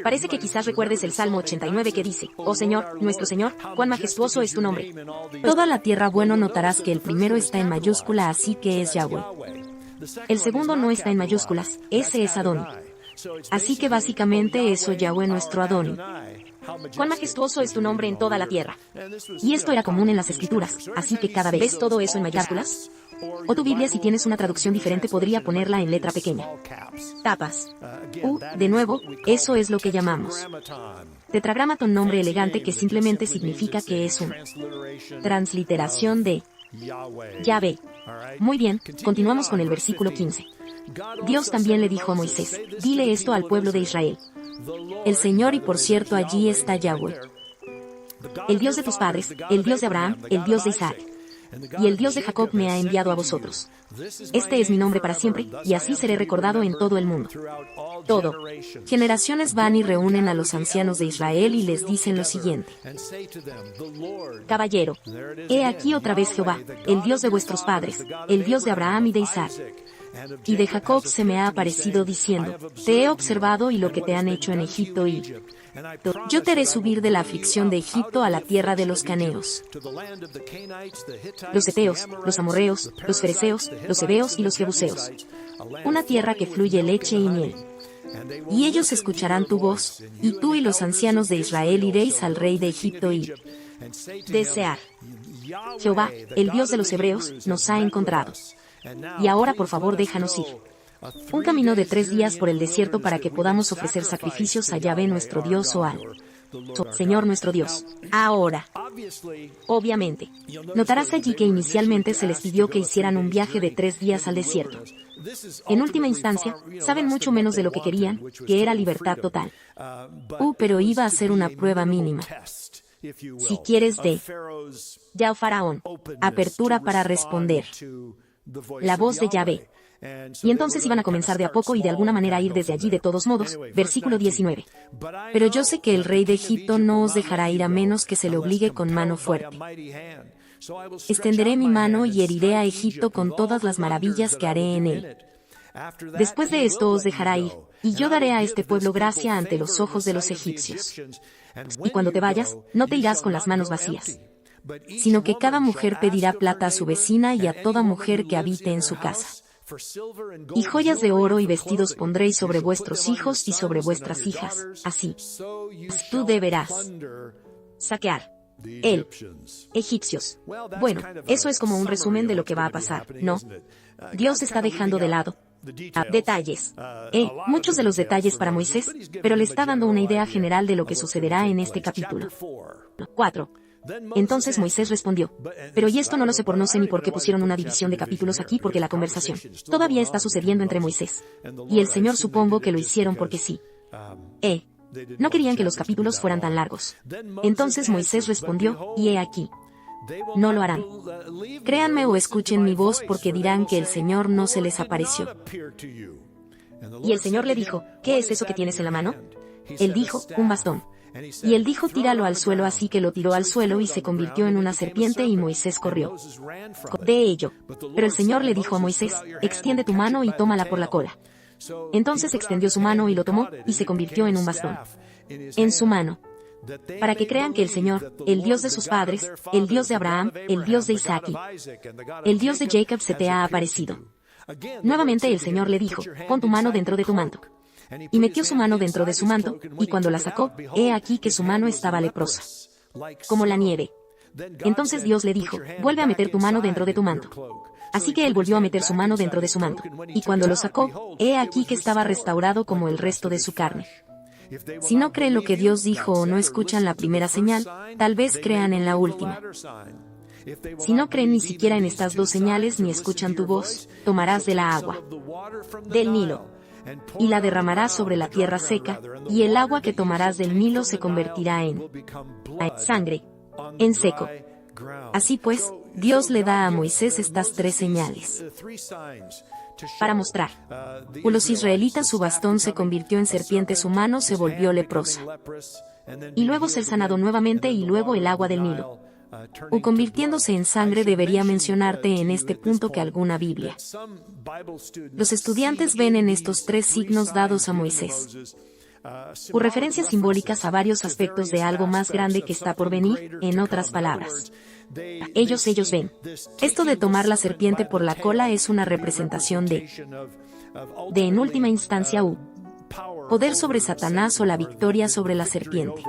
Parece que quizás recuerdes el Salmo 89 que dice, oh Señor, nuestro Señor, cuán majestuoso es tu nombre. Toda la tierra bueno notarás que el primero está en mayúscula así que es Yahweh. El segundo no está en mayúsculas, ese es Adón. Así que básicamente eso Yahweh nuestro Adón. Cuán majestuoso es tu nombre en toda la tierra. Y esto era común en las escrituras, así que cada vez todo eso en mayúsculas. O tu Biblia si tienes una traducción diferente podría ponerla en letra pequeña. Tapas. De nuevo, eso es lo que llamamos tetragramaton, nombre elegante que simplemente significa que es una transliteración de Yahvé. Muy bien, continuamos con el versículo 15. Dios también le dijo a Moisés, dile esto al pueblo de Israel. El Señor, y por cierto allí está Yahweh, el Dios de tus padres, el Dios de Abraham, el Dios de Isaac, y el Dios de Jacob me ha enviado a vosotros. Este es mi nombre para siempre, y así seré recordado en todo el mundo. Generaciones van y reúnen a los ancianos de Israel y les dicen lo siguiente. Caballero, he aquí otra vez Jehová, el Dios de vuestros padres, el Dios de Abraham y de Isaac, y de Jacob se me ha aparecido diciendo, te he observado y lo que te han hecho en Egipto y yo te haré subir de la aflicción de Egipto a la tierra de los caneos, los heteos, los amorreos, los fereceos, los heveos y los jebuseos, una tierra que fluye leche y miel. Y ellos escucharán tu voz, y tú y los ancianos de Israel iréis al rey de Egipto y desear. Jehová, el Dios de los hebreos, nos ha encontrado. Y ahora por favor déjanos ir. Un camino de 3 días por el desierto para que podamos ofrecer sacrificios a Yahvé nuestro Dios o al Señor nuestro Dios. Ahora, obviamente, notarás allí que inicialmente se les pidió que hicieran un viaje de 3 días al desierto. En última instancia, saben mucho menos de lo que querían, que era libertad total. Pero iba a ser una prueba mínima, si quieres, de Yahweh Faraón, apertura para responder la voz de Yahvé. Y entonces iban a comenzar de a poco y de alguna manera a ir desde allí de todos modos. Versículo 19. Pero yo sé que el rey de Egipto no os dejará ir a menos que se le obligue con mano fuerte. Extenderé mi mano y heriré a Egipto con todas las maravillas que haré en él. Después de esto os dejará ir, y yo daré a este pueblo gracia ante los ojos de los egipcios. Y cuando te vayas, no te irás con las manos vacías, sino que cada mujer pedirá plata a su vecina y a toda mujer que habite en su casa. Y joyas de oro y vestidos pondréis sobre vuestros hijos y sobre vuestras hijas, así tú deberás saquear el egipcios. Bueno, eso es como un resumen de lo que va a pasar, ¿no? Dios está dejando de lado detalles. Muchos de los detalles para Moisés, pero le está dando una idea general de lo que sucederá en este capítulo 4. Entonces Moisés respondió, pero y esto no lo sé no sé ni por qué pusieron una división de capítulos aquí porque la conversación todavía está sucediendo entre Moisés y el Señor. Supongo que lo hicieron porque sí. No querían que los capítulos fueran tan largos. Entonces Moisés respondió, y he aquí. No lo harán. Créanme o escuchen mi voz porque dirán que el Señor no se les apareció. Y el Señor le dijo, ¿qué es eso que tienes en la mano? Él dijo, un bastón. Y él dijo, tíralo al suelo, así que lo tiró al suelo y se convirtió en una serpiente y Moisés corrió de ello. Pero el Señor le dijo a Moisés, extiende tu mano y tómala por la cola. Entonces extendió su mano y lo tomó, y se convirtió en un bastón en su mano. Para que crean que el Señor, el Dios de sus padres, el Dios de Abraham, el Dios de Isaac y el Dios de Jacob se te ha aparecido. Nuevamente el Señor le dijo, pon tu mano dentro de tu manto. Y metió su mano dentro de su manto, y cuando la sacó, he aquí que su mano estaba leprosa, como la nieve. Entonces Dios le dijo, vuelve a meter tu mano dentro de tu manto. Así que él volvió a meter su mano dentro de su manto, y cuando lo sacó, he aquí que estaba restaurado como el resto de su carne. Si no creen lo que Dios dijo o no escuchan la primera señal, tal vez crean en la última. Si no creen ni siquiera en estas dos señales ni escuchan tu voz, tomarás de la agua del Nilo y la derramarás sobre la tierra seca, y el agua que tomarás del Nilo se convertirá en sangre, en seco. Así pues, Dios le da a Moisés estas tres señales para mostrar. Los israelitas, su bastón se convirtió en serpiente, su mano se volvió leprosa. Y luego ser sanado nuevamente y luego el agua del Nilo, convirtiéndose en sangre. Debería mencionarte en este punto que alguna Biblia. Los estudiantes ven en estos tres signos dados a Moisés referencias simbólicas a varios aspectos de algo más grande que está por venir. En otras palabras, ellos ven. Esto de tomar la serpiente por la cola es una representación de en última instancia, poder sobre Satanás o la victoria sobre la serpiente,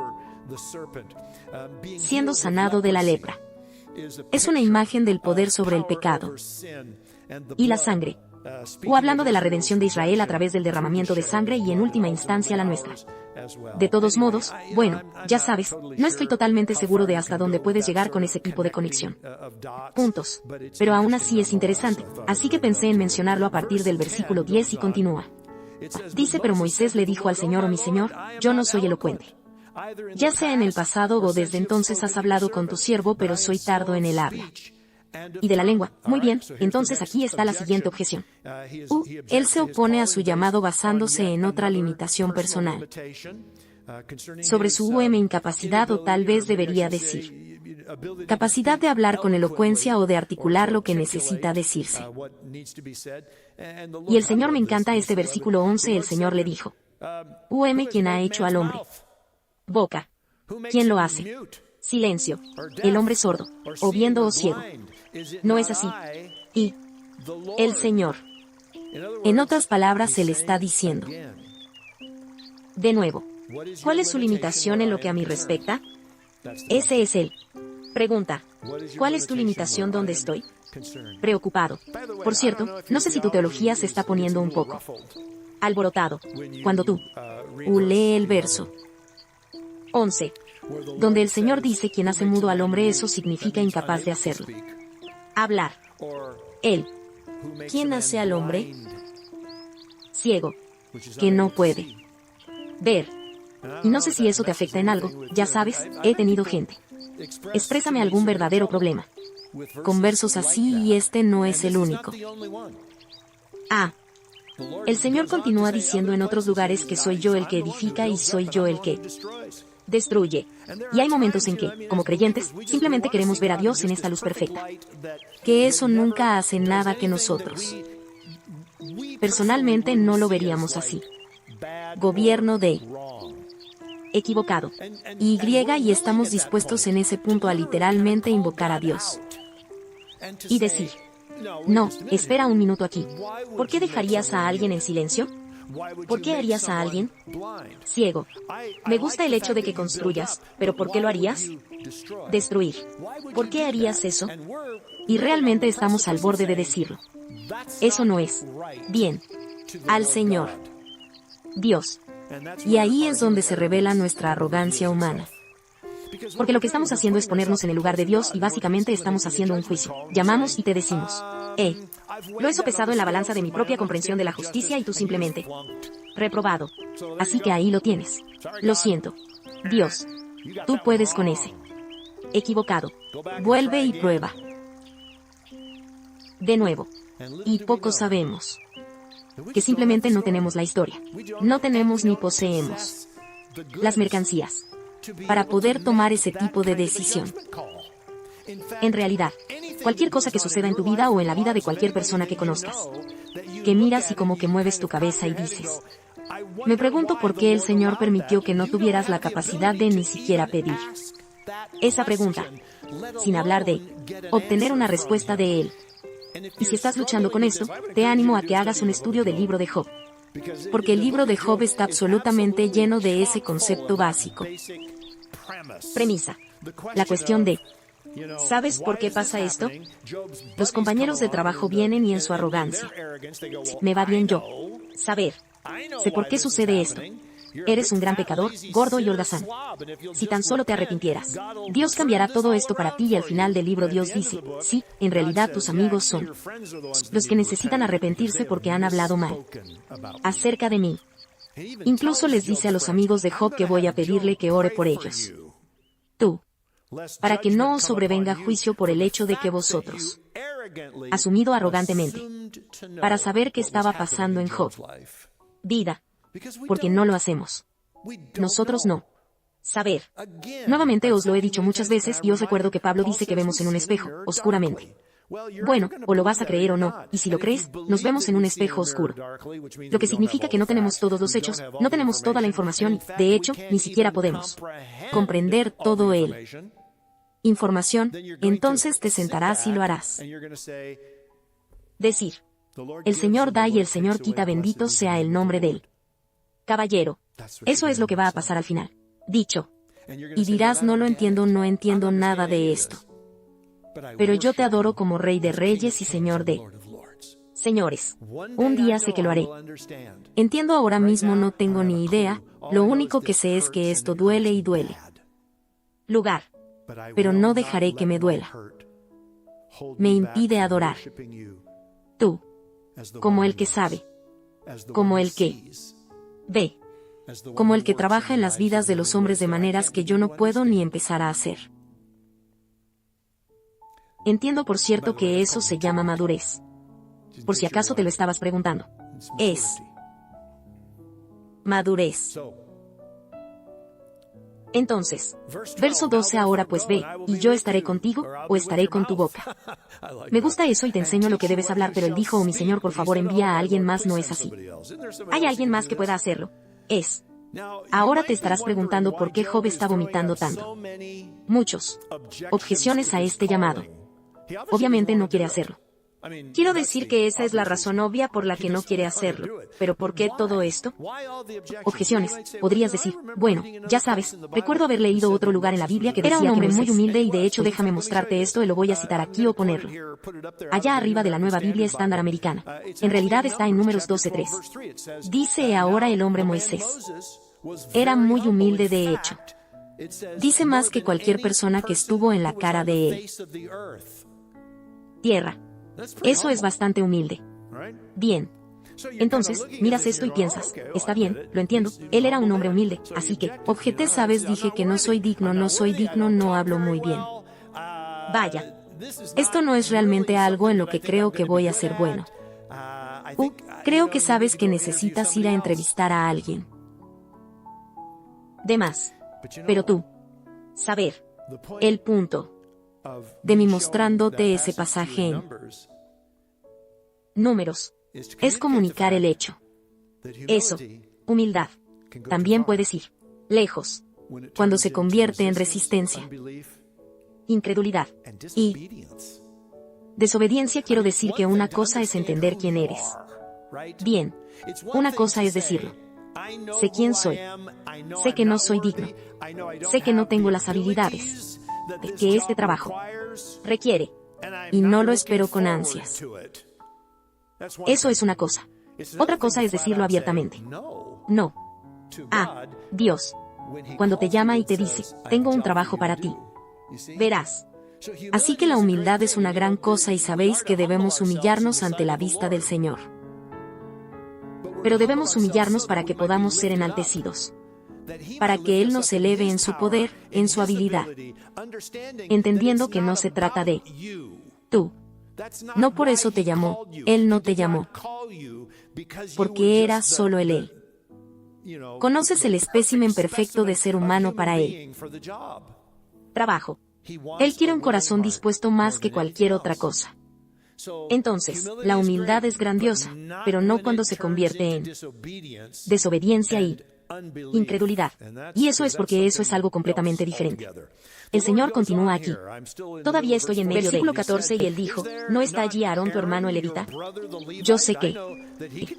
siendo sanado de la lepra. Es una imagen del poder sobre el pecado y la sangre, o hablando de la redención de Israel a través del derramamiento de sangre y en última instancia la nuestra. De todos modos, bueno, ya sabes, no estoy totalmente seguro de hasta dónde puedes llegar con ese tipo de conexión. Puntos. Pero aún así es interesante, así que pensé en mencionarlo a partir del versículo 10 y continúa. Dice, pero Moisés le dijo al Señor, oh mi Señor, yo no soy elocuente. Ya sea en el pasado o desde entonces has hablado con tu siervo, pero soy tardo en el habla y de la lengua. Muy bien, entonces aquí está la siguiente objeción. Él se opone a su llamado basándose en otra limitación personal sobre su incapacidad, o tal vez debería decir capacidad de hablar con elocuencia o de articular lo que necesita decirse. Y el Señor, me encanta este versículo 11, el Señor le dijo, ¿quién ha hecho al hombre? Boca. ¿Quién lo hace? Silencio. El hombre sordo, o viendo o ciego. No es así. Y el Señor. En otras palabras, se le está diciendo. De nuevo, ¿cuál es su limitación en lo que a mí respecta? Ese es él. Pregunta, ¿cuál es tu limitación donde estoy? Preocupado. Por cierto, no sé si tu teología se está poniendo un poco alborotado cuando tú lee el verso 11, donde el Señor dice, quien hace mudo al hombre, eso significa incapaz de hacerlo. Hablar. Él. ¿Quién hace al hombre? Ciego. Que no puede ver. Y no sé si eso te afecta en algo, ya sabes, he tenido gente. Exprésame algún verdadero problema con versos así, y este no es el único. El Señor continúa diciendo en otros lugares que soy yo el que edifica y soy yo el que destruye. Y hay momentos en que, como creyentes, simplemente queremos ver a Dios en esta luz perfecta. Que eso nunca hace nada que nosotros personalmente no lo veríamos así. Gobierno de equivocado. Y estamos dispuestos en ese punto a literalmente invocar a Dios y decir, no, espera un minuto aquí. ¿Por qué dejarías a alguien en silencio? ¿Por qué harías a alguien ciego? Me gusta el hecho de que construyas, pero ¿por qué lo harías? Destruir. ¿Por qué harías eso? Y realmente estamos al borde de decirlo. Eso no es bien al Señor Dios. Y ahí es donde se revela nuestra arrogancia humana. Porque lo que estamos haciendo es ponernos en el lugar de Dios y básicamente estamos haciendo un juicio. Llamamos y te decimos, lo he sopesado en la balanza de mi propia comprensión de la justicia y tú simplemente, reprobado. Así que ahí lo tienes. Lo siento. Dios, tú puedes con ese. Equivocado. Vuelve y prueba. De nuevo. Y poco sabemos. Que simplemente no tenemos la historia. No tenemos ni poseemos las mercancías para poder tomar ese tipo de decisión. En realidad, cualquier cosa que suceda en tu vida o en la vida de cualquier persona que conozcas, que miras y como que mueves tu cabeza y dices, me pregunto por qué el Señor permitió que no tuvieras la capacidad de ni siquiera pedir esa pregunta, sin hablar de obtener una respuesta de Él. Y si estás luchando con esto, te animo a que hagas un estudio del libro de Job. Porque el libro de Job está absolutamente lleno de ese concepto básico. Premisa. La cuestión de, ¿sabes por qué pasa esto? Los compañeros de trabajo vienen y en su arrogancia, me va bien yo saber. Sé por qué sucede esto. Eres un gran pecador, gordo y holgazán. Si tan solo te arrepintieras, Dios cambiará todo esto para ti y al final del libro Dios dice, sí, en realidad tus amigos son los que necesitan arrepentirse porque han hablado mal acerca de mí. Incluso les dice a los amigos de Job que voy a pedirle que ore por ellos. Tú, para que no os sobrevenga juicio por el hecho de que vosotros, asumido arrogantemente, para saber qué estaba pasando en Job. Vida. Porque no lo hacemos. Nosotros no. Saber. Nuevamente os lo he dicho muchas veces y os recuerdo que Pablo dice que vemos en un espejo, oscuramente. Bueno, o lo vas a creer o no, y si lo crees, nos vemos en un espejo oscuro. Lo que significa que no tenemos todos los hechos, no tenemos toda la información, de hecho, ni siquiera podemos comprender todo el información, entonces te sentarás y lo harás. Decir, el Señor da y el Señor quita, bendito sea el nombre de Él. Caballero, eso es lo que va a pasar al final. Dicho. Y dirás, no lo entiendo, no entiendo nada de esto. Pero yo te adoro como Rey de Reyes y Señor de señores. Un día sé que lo haré. Entiendo ahora mismo, no tengo ni idea, lo único que sé es que esto duele y duele. Lugar. Pero no dejaré que me duela. Me impide adorar. Tú. Como el que sabe. Como el que ve. Como el que trabaja en las vidas de los hombres de maneras que yo no puedo ni empezar a hacer. Entiendo, por cierto, que eso se llama madurez. Por si acaso te lo estabas preguntando. Es madurez. Entonces, verso 12, ahora pues ve, y yo estaré contigo, o estaré con tu boca. Me gusta eso y te enseño lo que debes hablar, pero él dijo, oh mi Señor, por favor envía a alguien más, no es así. ¿Hay alguien más que pueda hacerlo? Ahora te estarás preguntando por qué Job está vomitando tanto. Muchos objeciones a este llamado. Obviamente no quiere hacerlo. Quiero decir que esa es la razón obvia por la que no quiere hacerlo. ¿Pero por qué todo esto? Objeciones. Podrías decir, bueno, ya sabes, recuerdo haber leído otro lugar en la Biblia que decía que era un hombre muy humilde y de hecho déjame mostrarte esto y lo voy a citar aquí o ponerlo allá arriba de la Nueva Biblia Estándar Americana. En realidad está en Números 12:3. Dice ahora el hombre Moisés. Era muy humilde de hecho. Dice más que cualquier persona que estuvo en la cara de él. Tierra. Eso es bastante humilde. Bien. Entonces, miras esto y piensas, está bien, lo entiendo, él era un hombre humilde, así que, objeté, sabes, dije que no soy digno, no hablo muy bien. Vaya. Esto no es realmente algo en lo que creo que voy a ser bueno. Creo que sabes que necesitas ir a entrevistar a alguien. De más. Pero tú, saber, el punto de mí mostrándote ese pasaje en Números, es comunicar el hecho. Eso, humildad, también puedes ir lejos, cuando se convierte en resistencia, incredulidad y desobediencia. Quiero decir que una cosa es entender quién eres. Bien, una cosa es decirlo. Sé quién soy. Sé que no soy digno. Sé que no tengo las habilidades que este trabajo requiere. Y no lo espero con ansias. Eso es una cosa. Otra cosa es decirlo abiertamente. No. A Dios. cuando te llama y te dice, tengo un trabajo para ti. Verás. Así que la humildad es una gran cosa y sabéis que debemos humillarnos ante la vista del Señor. Pero debemos humillarnos para que podamos ser enaltecidos. Para que Él nos eleve en su poder, en su habilidad. Entendiendo que no se trata de tú. No por eso te llamó, Él no te llamó. Porque era solo Él. Conoces el espécimen perfecto de ser humano para Él. Trabajo. Él quiere un corazón dispuesto más que cualquier otra cosa. Entonces, la humildad es grandiosa, pero no cuando se convierte en desobediencia y incredulidad. Y eso es porque eso es algo completamente diferente. El Señor continúa aquí. Todavía estoy en medio de versículo 14 y Él dijo, ¿no está allí Aarón tu hermano el levita? Yo sé que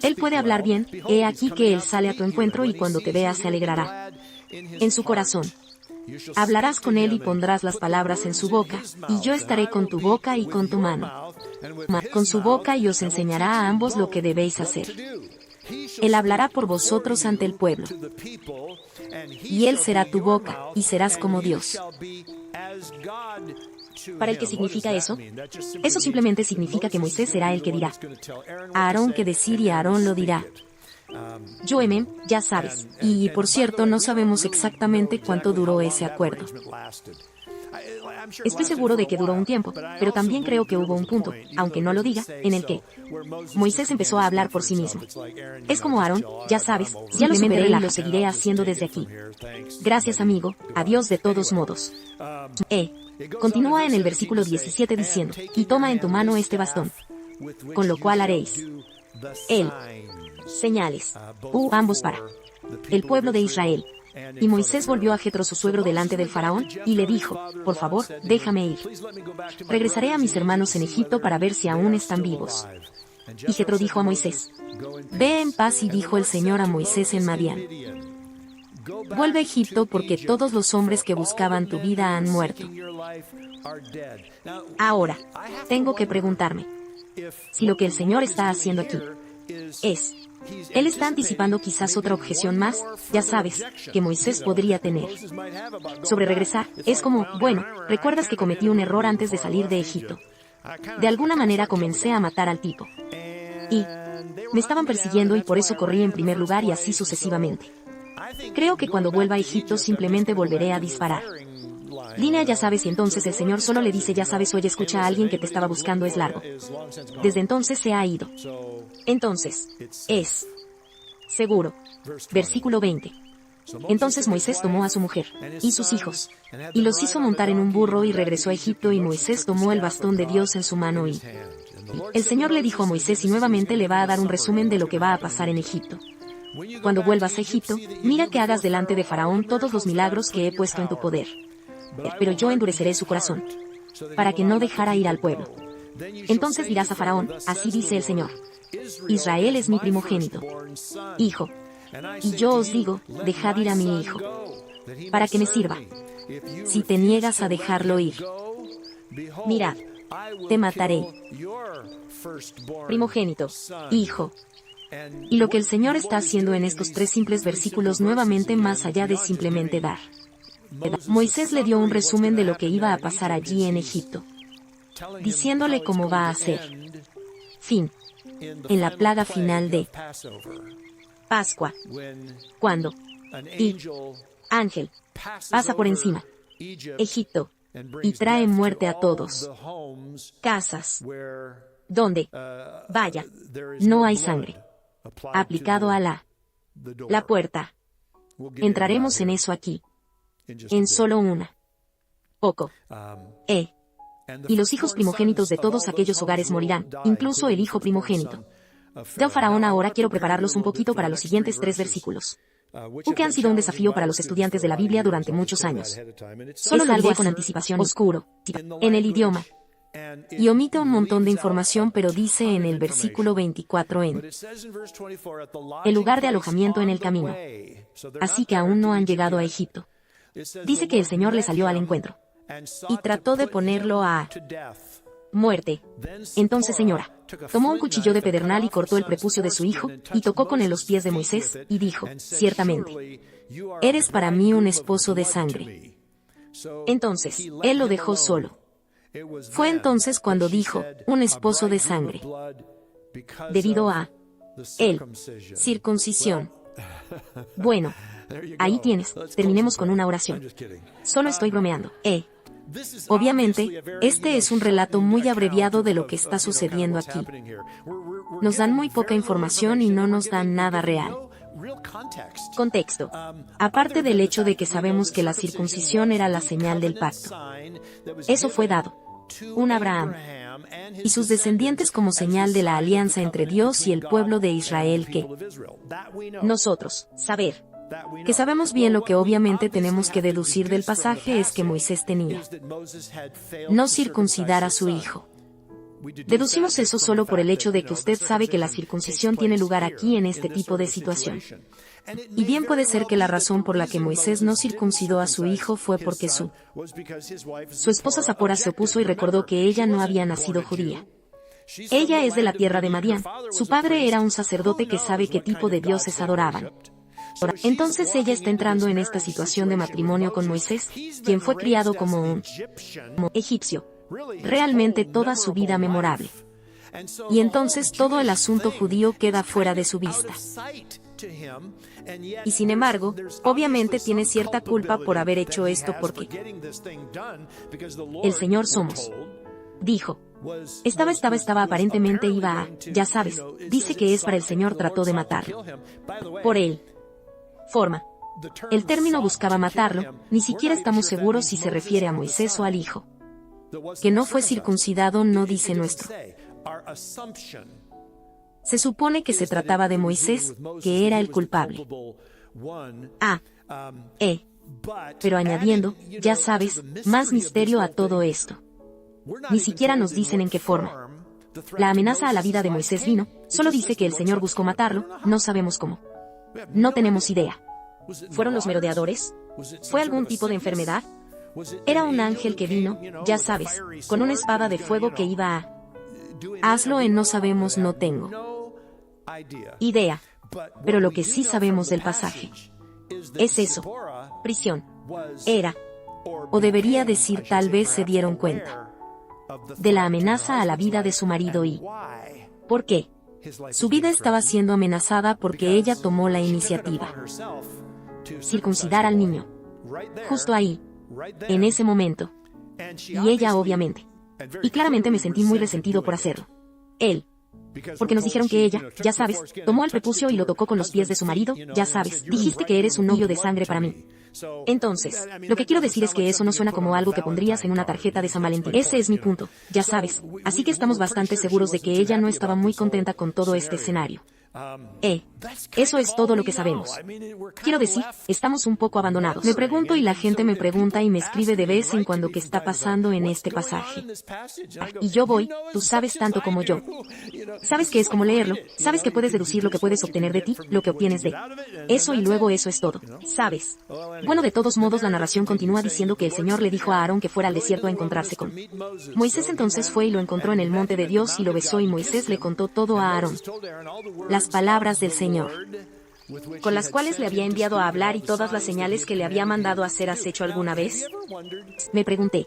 Él puede hablar bien, he aquí que Él sale a tu encuentro y cuando te vea se alegrará en su corazón. Hablarás con él y pondrás las palabras en su boca, y yo estaré con tu boca y con tu mano. Con su boca y os enseñará a ambos lo que debéis hacer. Él hablará por vosotros ante el pueblo. Y él será tu boca, y serás como Dios. ¿Para el qué significa eso? Eso simplemente significa que Moisés será el que dirá a Aarón qué decir y Aarón lo dirá. Ya sabes, y por cierto no sabemos exactamente cuánto duró ese acuerdo. Estoy seguro de que duró un tiempo, pero también creo que hubo un punto, aunque no lo diga, en el que Moisés empezó a hablar por sí mismo. Es como Aarón, ya sabes, ya lo superé y lo seguiré haciendo desde aquí. Gracias amigo, adiós de todos modos. Continúa en el versículo 17 diciendo, y toma en tu mano este bastón, con lo cual haréis señales, ambos para el pueblo de Israel. Y Moisés volvió a Jetro su suegro delante del faraón, y le dijo, por favor, déjame ir. Regresaré a mis hermanos en Egipto para ver si aún están vivos. Y Jetro dijo a Moisés, ve en paz y dijo el Señor a Moisés en Madián. Vuelve a Egipto porque todos los hombres que buscaban tu vida han muerto. Ahora, tengo que preguntarme, si lo que el Señor está haciendo aquí Él está anticipando quizás otra objeción más, ya sabes, que Moisés podría tener. Sobre regresar, es como, bueno, recuerdas que cometí un error antes de salir de Egipto. De alguna manera comencé a matar al tipo. Y me estaban persiguiendo y por eso corrí en primer lugar y así sucesivamente. Creo que cuando vuelva a Egipto simplemente volveré a disparar. Línea ya sabes y entonces el Señor solo le dice ya sabes oye escucha a alguien que te estaba buscando es largo. Desde entonces se ha ido. Entonces, es seguro. Versículo 20. Entonces Moisés tomó a su mujer y sus hijos y los hizo montar en un burro y regresó a Egipto y Moisés tomó el bastón de Dios en su mano y el Señor le dijo a Moisés y nuevamente le va a dar un resumen de lo que va a pasar en Egipto. Cuando vuelvas a Egipto, mira que hagas delante de Faraón todos los milagros que he puesto en tu poder. Pero yo endureceré su corazón, para que no dejara ir al pueblo. Entonces dirás a Faraón, así dice el Señor. Israel es mi primogénito, hijo. Y yo os digo, dejad ir a mi hijo, para que me sirva. Si te niegas a dejarlo ir, mirad, te mataré. Primogénito, hijo. Y lo que el Señor está haciendo en estos 3 simples versículos nuevamente más allá de simplemente dar. Moisés le dio un resumen de lo que iba a pasar allí en Egipto, diciéndole cómo va a ser. Fin. En la plaga final de Pascua, cuando ángel pasa por encima Egipto y trae muerte a todos. Casas donde, vaya, no hay sangre aplicado a la puerta. Entraremos en eso aquí. En solo una. Poco. Y los hijos primogénitos de todos aquellos hogares morirán, incluso el hijo primogénito. De Faraón ahora quiero prepararlos un poquito para los siguientes 3 versículos. Que han sido un desafío para los estudiantes de la Biblia durante muchos años. Solo lo diré con anticipación oscuro, en el idioma. Y omite un montón de información pero dice en el versículo 24 el lugar de alojamiento en el camino. Así que aún no han llegado a Egipto. Dice que el Señor le salió al encuentro y trató de ponerlo a muerte. Entonces Señora tomó un cuchillo de pedernal y cortó el prepucio de su hijo, y tocó con él los pies de Moisés, y dijo, ciertamente, eres para mí un esposo de sangre. Entonces, él lo dejó solo. Fue entonces cuando dijo, un esposo de sangre, debido a él, circuncisión. Bueno, ahí tienes, terminemos con una oración. Solo estoy bromeando. Obviamente, este es un relato muy abreviado de lo que está sucediendo aquí. Nos dan muy poca información y no nos dan nada real. Contexto. Aparte del hecho de que sabemos que la circuncisión era la señal del pacto. Eso fue dado. Un Abraham y sus descendientes como señal de la alianza entre Dios y el pueblo de Israel que nosotros, saber. Que sabemos bien lo que obviamente tenemos que deducir del pasaje es que Moisés tenía no circuncidar a su hijo. Deducimos eso solo por el hecho de que usted sabe que la circuncisión tiene lugar aquí en este tipo de situación. Y bien puede ser que la razón por la que Moisés no circuncidó a su hijo fue porque su esposa Zipora se opuso y recordó que ella no había nacido judía. Ella es de la tierra de Madián. Su padre era un sacerdote que sabe qué tipo de dioses adoraban. Entonces ella está entrando en esta situación de matrimonio con Moisés, quien fue criado como un egipcio. Realmente toda su vida memorable. Y entonces todo el asunto judío queda fuera de su vista. Y sin embargo, obviamente tiene cierta culpa por haber hecho esto porque el Señor somos. Dijo. Estaba aparentemente iba a, ya sabes, dice que es para el Señor trató de matarlo. Por él. Forma. El término buscaba matarlo, ni siquiera estamos seguros si se refiere a Moisés o al hijo. Que no fue circuncidado no dice nuestro. Se supone que se trataba de Moisés, que era el culpable. Pero añadiendo, ya sabes, más misterio a todo esto. Ni siquiera nos dicen en qué forma. La amenaza a la vida de Moisés vino, solo dice que el Señor buscó matarlo, no sabemos cómo. No tenemos idea. ¿Fueron los merodeadores? ¿Fue algún tipo de enfermedad? Era un ángel que vino, ya sabes, con una espada de fuego que iba a... Hazlo en no sabemos, no tengo idea. Pero lo que sí sabemos del pasaje es eso. Prisión. Era. O debería decir tal vez se dieron cuenta de la amenaza a la vida de su marido y... ¿Por qué? Su vida estaba siendo amenazada porque ella tomó la iniciativa. Circuncidar al niño. Justo ahí. En ese momento. Y ella obviamente. Y claramente me sentí muy resentido por hacerlo. Él. Porque nos dijeron que ella, ya sabes, tomó al prepucio y lo tocó con los pies de su marido, ya sabes, dijiste que eres un novio de sangre para mí. Entonces, lo que quiero decir es que eso no suena como algo que pondrías en una tarjeta de San Valentín. Ese es mi punto, ya sabes. Así que estamos bastante seguros de que ella no estaba muy contenta con todo este escenario. Eso es todo lo que sabemos. Quiero decir, estamos un poco abandonados. Me pregunto y la gente me pregunta y me escribe de vez en cuando qué está pasando en este pasaje. Y yo voy, tú sabes tanto como yo. Sabes que es como leerlo, sabes que puedes deducir lo que puedes obtener de ti, lo que obtienes de eso y luego eso es todo, ¿sabes? Bueno, de todos modos la narración continúa diciendo que el Señor le dijo a Aarón que fuera al desierto a encontrarse con Moisés. Entonces fue y lo encontró en el monte de Dios y lo besó y Moisés le contó todo a Aarón. Las palabras del Señor, con las cuales le había enviado a hablar y todas las señales que le había mandado hacer. ¿Has hecho alguna vez? Me pregunté.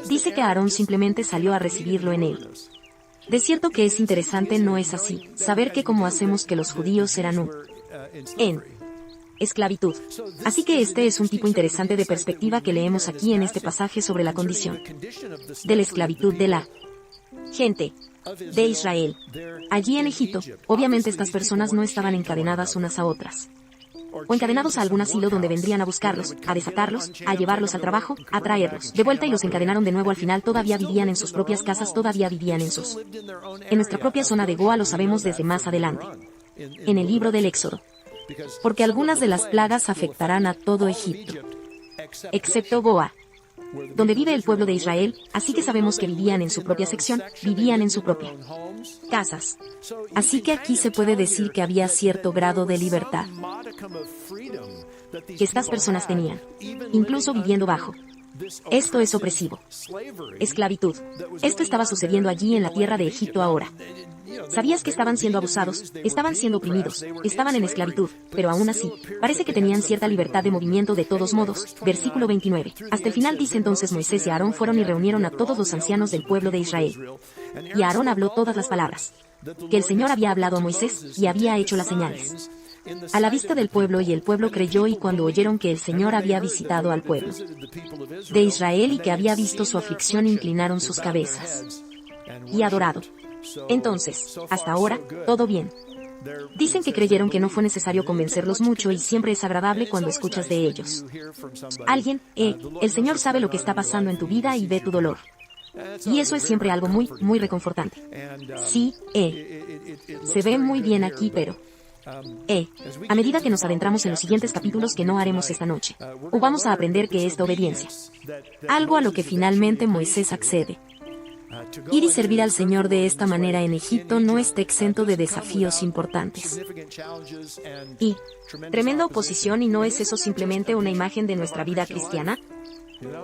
Dice que Aarón simplemente salió a recibirlo en él. De cierto que es interesante, ¿no es así? Saber que como hacemos que los judíos eran en esclavitud. Así que este es un tipo interesante de perspectiva que leemos aquí en este pasaje sobre la condición de la esclavitud de la gente de Israel. Allí en Egipto, obviamente estas personas no estaban encadenadas unas a otras. O encadenados a algún asilo donde vendrían a buscarlos, a desatarlos, a llevarlos al trabajo, a traerlos de vuelta y los encadenaron de nuevo. Al final todavía vivían en sus propias casas, todavía vivían en nuestra propia zona de Goa. Lo sabemos desde más adelante. En el libro del Éxodo. Porque algunas de las plagas afectarán a todo Egipto. Excepto Goa, donde vive el pueblo de Israel, así que sabemos que vivían en su propia sección, vivían en su propia casas. Así que aquí se puede decir que había cierto grado de libertad que estas personas tenían, incluso viviendo bajo Esto es opresivo. Esclavitud. Esto estaba sucediendo allí en la tierra de Egipto ahora. ¿Sabías que estaban siendo abusados, estaban siendo oprimidos, estaban en esclavitud, pero aún así, parece que tenían cierta libertad de movimiento de todos modos? Versículo 29. Hasta el final dice: entonces Moisés y Aarón fueron y reunieron a todos los ancianos del pueblo de Israel. Y Aarón habló todas las palabras que el Señor había hablado a Moisés, y había hecho las señales a la vista del pueblo, y el pueblo creyó, y cuando oyeron que el Señor había visitado al pueblo de Israel y que había visto su aflicción, inclinaron sus cabezas y adorado. Entonces, hasta ahora, todo bien. Dicen que creyeron que no fue necesario convencerlos mucho, y siempre es agradable cuando escuchas de ellos. Alguien, el Señor sabe lo que está pasando en tu vida y ve tu dolor. Y eso es siempre algo muy, muy reconfortante. Sí, se ve muy bien aquí, pero a medida que nos adentramos en los siguientes capítulos que no haremos esta noche, o vamos a aprender que es de obediencia, algo a lo que finalmente Moisés accede. Ir y servir al Señor de esta manera en Egipto no está exento de desafíos importantes y tremenda oposición, y no es eso simplemente una imagen de nuestra vida cristiana.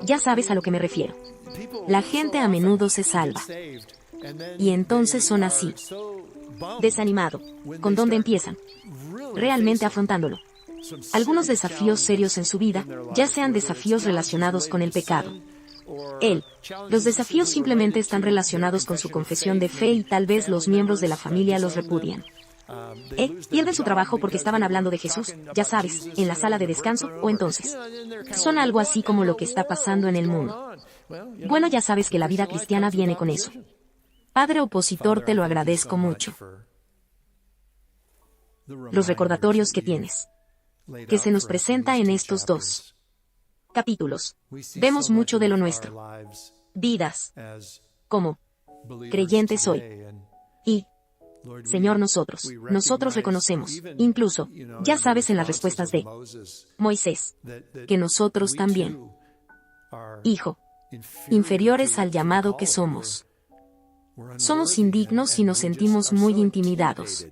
Ya sabes a lo que me refiero. La gente a menudo se salva y entonces son así, desanimado. ¿Con dónde empiezan? Realmente afrontándolo. Algunos desafíos serios en su vida, ya sean desafíos relacionados con el pecado. Los desafíos simplemente están relacionados con su confesión de fe, y tal vez los miembros de la familia los repudian. Pierden su trabajo porque estaban hablando de Jesús, ya sabes, en la sala de descanso, o entonces son algo así como lo que está pasando en el mundo. Bueno, ya sabes que la vida cristiana viene con eso. Padre opositor, te lo agradezco mucho. Los recordatorios que tienes, que se nos presenta en estos dos capítulos. Vemos mucho de lo nuestro, vidas, como creyentes hoy. Y, Señor, nosotros reconocemos, incluso, ya sabes, en las respuestas de Moisés, que nosotros también, hijo, inferiores al llamado que somos. Somos indignos y nos sentimos muy intimidados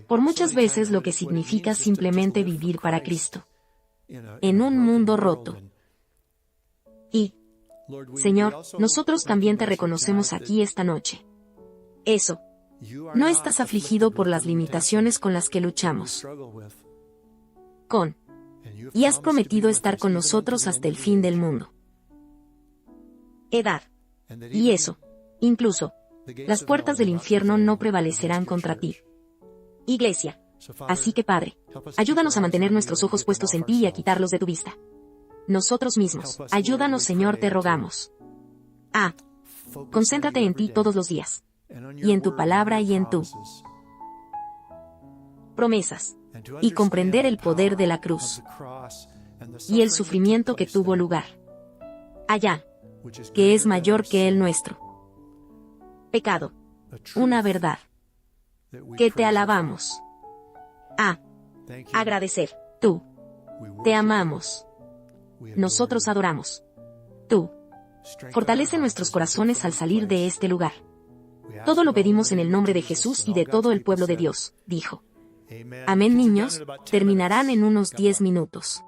por muchas veces lo que significa simplemente vivir para Cristo en un mundo roto. Y, Señor, nosotros también te reconocemos aquí esta noche. Eso, no estás afligido por las limitaciones con las que luchamos. Y has prometido estar con nosotros hasta el fin del mundo. Edad. Y eso, incluso, las puertas del infierno no prevalecerán contra ti. Iglesia. Así que, Padre, ayúdanos a mantener nuestros ojos puestos en ti y a quitarlos de tu vista. Nosotros mismos, ayúdanos, Señor, te rogamos. Concéntrate en ti todos los días, y en tu palabra y en tu promesas, y comprender el poder de la cruz, y el sufrimiento que tuvo lugar allá, que es mayor que el nuestro. Pecado. Una verdad. Que te alabamos. Agradecer. Tú. Te amamos. Nosotros adoramos. Tú. Fortalece nuestros corazones al salir de este lugar. Todo lo pedimos en el nombre de Jesús y de todo el pueblo de Dios, dijo. Amén. Niños, terminarán en unos 10 minutos.